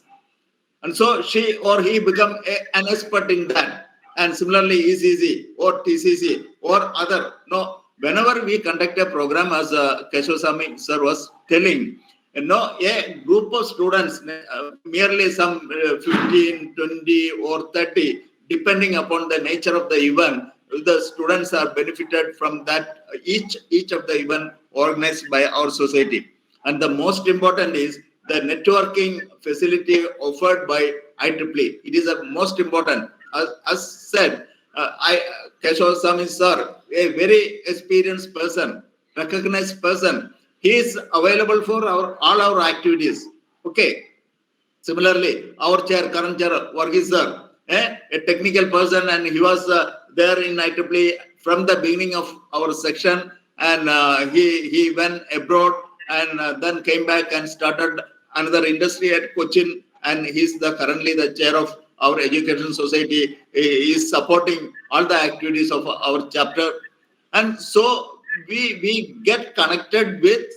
And so she or he become an expert in that. And similarly, ECC or TCC or other. No, whenever we conduct a program, as Keshosami sir was telling, a group of students, merely some 15, 20 or 30, depending upon the nature of the event, the students are benefited from that, each of the event organized by our society. And the most important is the networking facility offered by IEEE. It is the most important. As said, Keshosami sir, a very experienced person, recognized person, he is available for all our activities. Okay. Similarly, our current chair, Varghese sir, a technical person, and he was there in IEEE from the beginning of our section, and he went abroad and then came back and started another industry at Cochin, and he's currently the chair of our education society. He is supporting all the activities of our chapter, and so we get connected with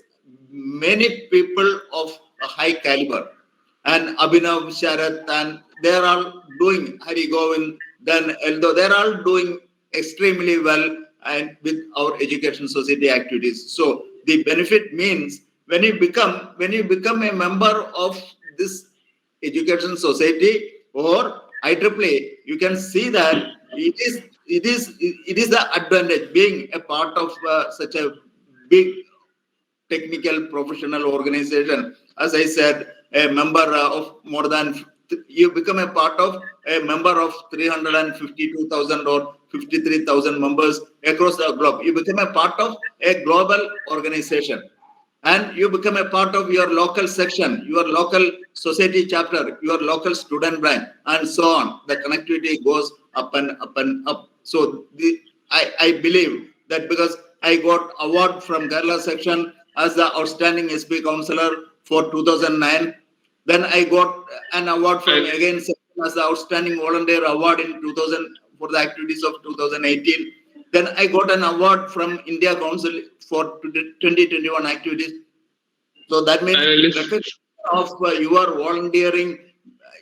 many people of a high caliber. And Abhinav, Sharath, and they're all doing Hari Govind, then Eldo, they're all doing extremely well and with our education society activities. So the benefit means when you become a member of this education society or IEEE, you can see that it is the advantage being a part of such a big technical professional organization. As I said, a member of more than, you become a part of a member of 352,000 or 53,000 members across the globe. You become a part of a global organization, and you become a part of your local section, your local society chapter, your local student branch, and so on. The connectivity goes up and up and up. So I believe that because I got award from Kerala section as the outstanding SP counselor for 2009. Then I got an award from again as the outstanding volunteer award in 2000 for the activities of 2018. Then I got an award from India Council for 2021 activities. So that means recognition of your volunteering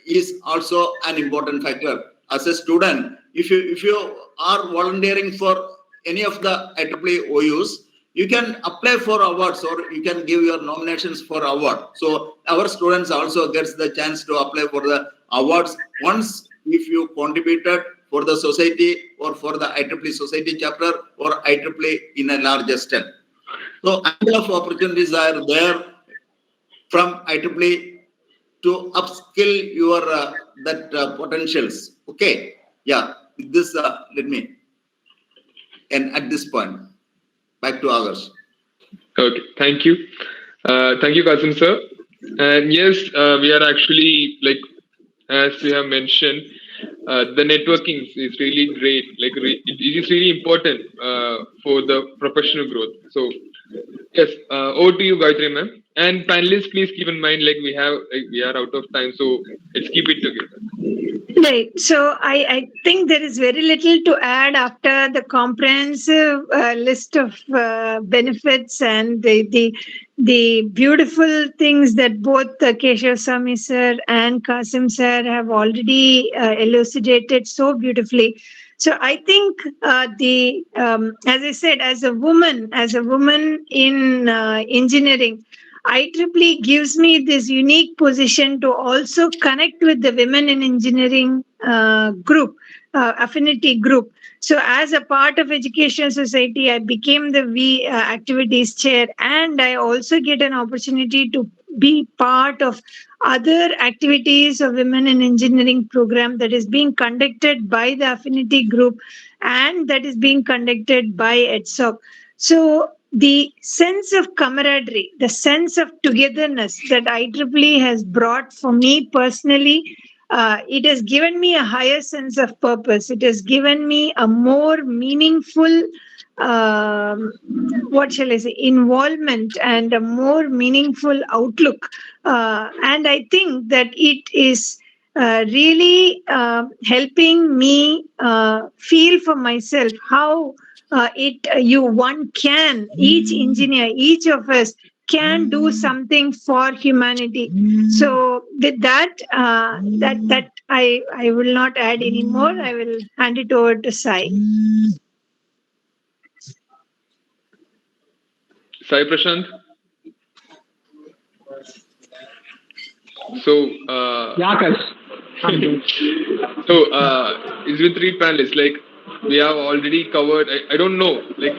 is also an important factor. As a student, if you are volunteering for any of the IEEE OUs, you can apply for awards or you can give your nominations for award. So our students also gets the chance to apply for the awards once if you contributed for the society or for the IEEE society chapter or IEEE in a large extent. So ample of opportunities are there from IEEE to upskill your potentials. Okay, yeah. With this, let me end at this point. Back to others. Okay, thank you. Thank you, Qasim sir. And yes, we are actually, like, as we have mentioned, the networking is really great. Like, it is really important for the professional growth. So, yes, over to you, Gayatri ma'am. And panelists, please keep in mind, like, we are out of time, so let's keep it together. Right. So I think there is very little to add after the comprehensive list of benefits and the beautiful things that both Keshav Sami sir and Qasim sir have already elucidated so beautifully. So I think as I said, as a woman in engineering, IEEE gives me this unique position to also connect with the women in engineering group, affinity group. So as a part of Education Society, I became the V activities chair, and I also get an opportunity to be part of other activities of women in engineering program that is being conducted by the affinity group and that is being conducted by Edsoc. So the sense of camaraderie, the sense of togetherness that IEEE has brought for me personally, it has given me a higher sense of purpose. It has given me a more meaningful, involvement and a more meaningful outlook. And I think that it is really helping me feel for myself how each engineer, each of us can do something for humanity. So with that, I will not add any more. I will hand it over to Sai. Sai Prashant. So Yeah, Akash. so it's with three panelists. Like, we have already covered. I don't know. Like,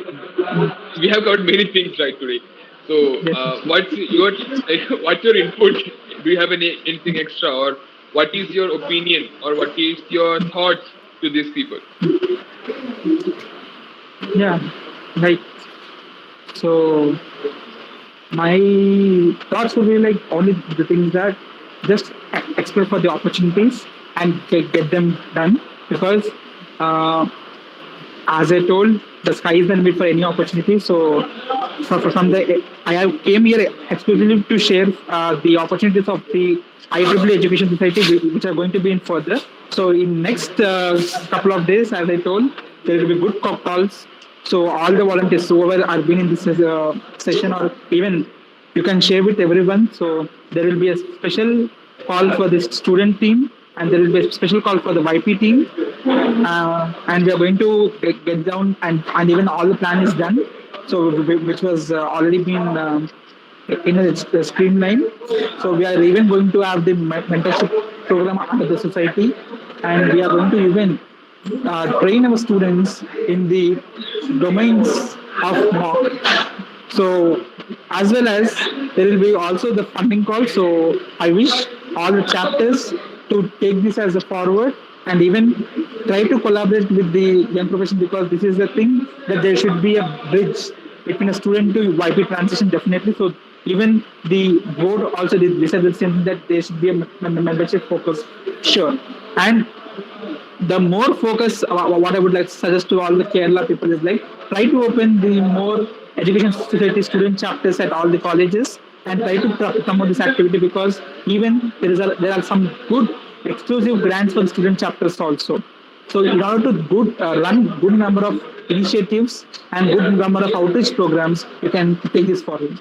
we have covered many things right today. So what's your input? Do you have anything extra, or what is your opinion, or what is your thoughts to these people? Yeah, right. So my thoughts would be like only the things that just explore for the opportunities and get them done, because uh, as I told, the sky is the limit for any opportunity. So, from the I have came here exclusively to share the opportunities of the IEEE Education Society, which are going to be in further. So, in next couple of days, as I told, there will be good calls. So, all the volunteers, whoever are been in this session, or even you can share with everyone. So, there will be a special call for the student team, and there will be a special call for the YP team, and we are going to get down, and even all the plan is done, so which was already been in a streamline. So we are even going to have the mentorship program under the society, and we are going to even train our students in the domains of mock. So, as well as there will be also the funding call. So, I wish all the chapters to take this as a forward, and even try to collaborate with the young profession, because this is the thing that there should be a bridge between a student to YP transition, definitely. So, even the board also decided the same thing, that there should be a membership focus, sure. And the more focus, what I would like to suggest to all the Kerala people is like, try to open the more education society student chapters at all the colleges, and try to promote this activity, because even there are some good exclusive grants for the student chapters also. So in order to run good number of initiatives and good number of outreach programs, you can take this forward.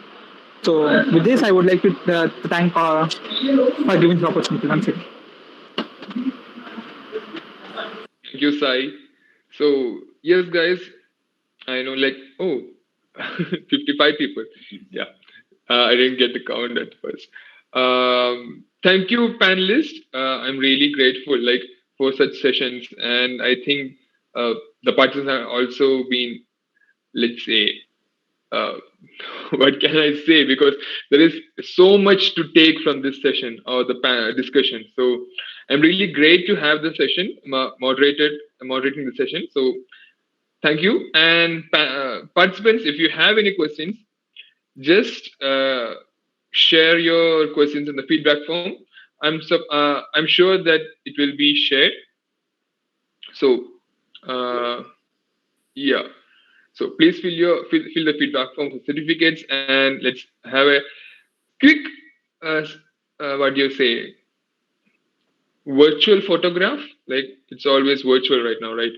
So with this, I would like to thank for giving the opportunity once again. Thank you, Sai. So, yes, guys, I know, like, 55 people. Yeah, I didn't get the count at first. Thank you, panelists. I'm really grateful, like, for such sessions, and I think the participants have also been, let's say, what can I say? Because there is so much to take from this session or the discussion. So I'm really great to have the session moderating the session. So thank you. And participants, if you have any questions, just share your questions in the feedback form. I'm sure that it will be shared. So yeah. So please fill the feedback form for certificates, and let's have a quick what do you say, virtual photograph. Like, it's always virtual right now, right?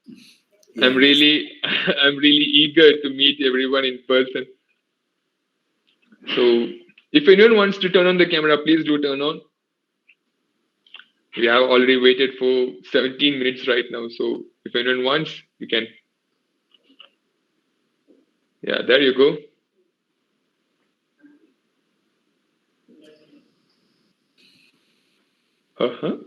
Yes. I'm really eager to meet everyone in person. So if anyone wants to turn on the camera, please do turn on. We have already waited for 17 minutes right now. So if anyone wants, you can. Yeah, there you go. Okay,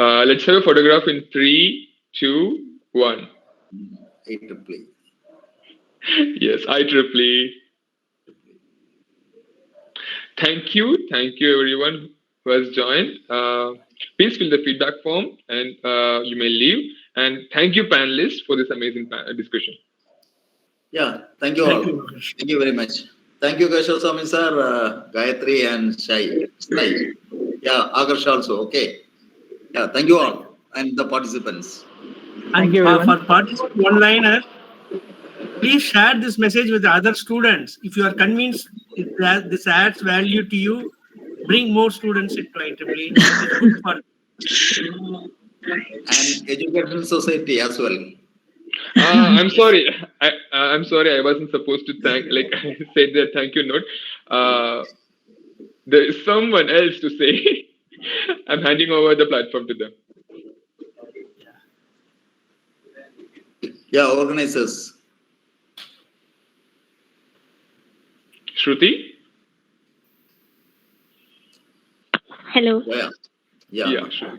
let's have a photograph in 3, 2, 1. IEEE. Yes, IEEE. Thank you everyone who has joined. Please fill the feedback form, and you may leave. And thank you, panelists, for this amazing discussion. Yeah, thank you all. Thank you very much. Thank you, Keshav sir, Gayatri, and Shai. Yeah, Agarsh also. Okay. Yeah, thank you all, and the participants. Thank you, for participants one-liner, please share this message with other students. If you are convinced that this adds value to you, bring more students into IEEE. It's good for and educational society as well. I'm sorry. I'm sorry. I wasn't supposed to say the thank you note. There is someone else to say. I'm handing over the platform to them. Yeah, organizers. Shruti? Hello. Yeah. Sure.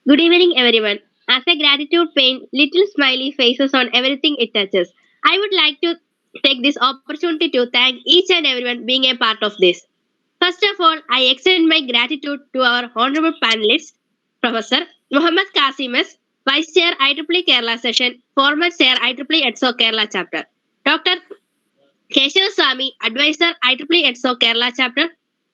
Good evening, everyone. As a gratitude paint little smiley faces on everything it touches, I would like to take this opportunity to thank each and everyone being a part of this. First of all, I extend my gratitude to our honorable panelists, Professor Muhammad Kasimas, Vice Chair IEEE Kerala Session, former Chair IEEE Edsoc Kerala Chapter, Dr. Keshav Swami, Advisor, IEEE Edsoc Kerala Chapter,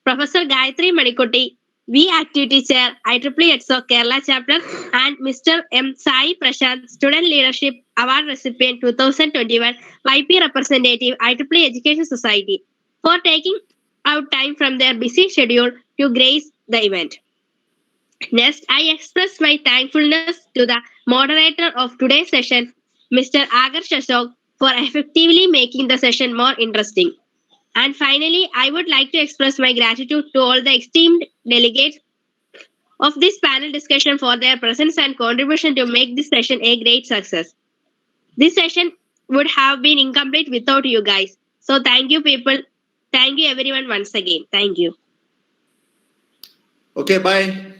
Professor Gayatri Manikoti, V Activity Chair, IEEE Edsoc Kerala Chapter, and Mr. M. Sai Prashant, Student Leadership Award Recipient 2021, YP Representative, IEEE Education Society, for taking out time from their busy schedule to grace the event. Next, I express my thankfulness to the moderator of today's session, Mr. Agarsh Ashok, for effectively making the session more interesting. And finally, I would like to express my gratitude to all the esteemed delegates of this panel discussion for their presence and contribution to make this session a great success. This session would have been incomplete without you guys. So thank you, people. Thank you, everyone, once again. Thank you. Okay, bye.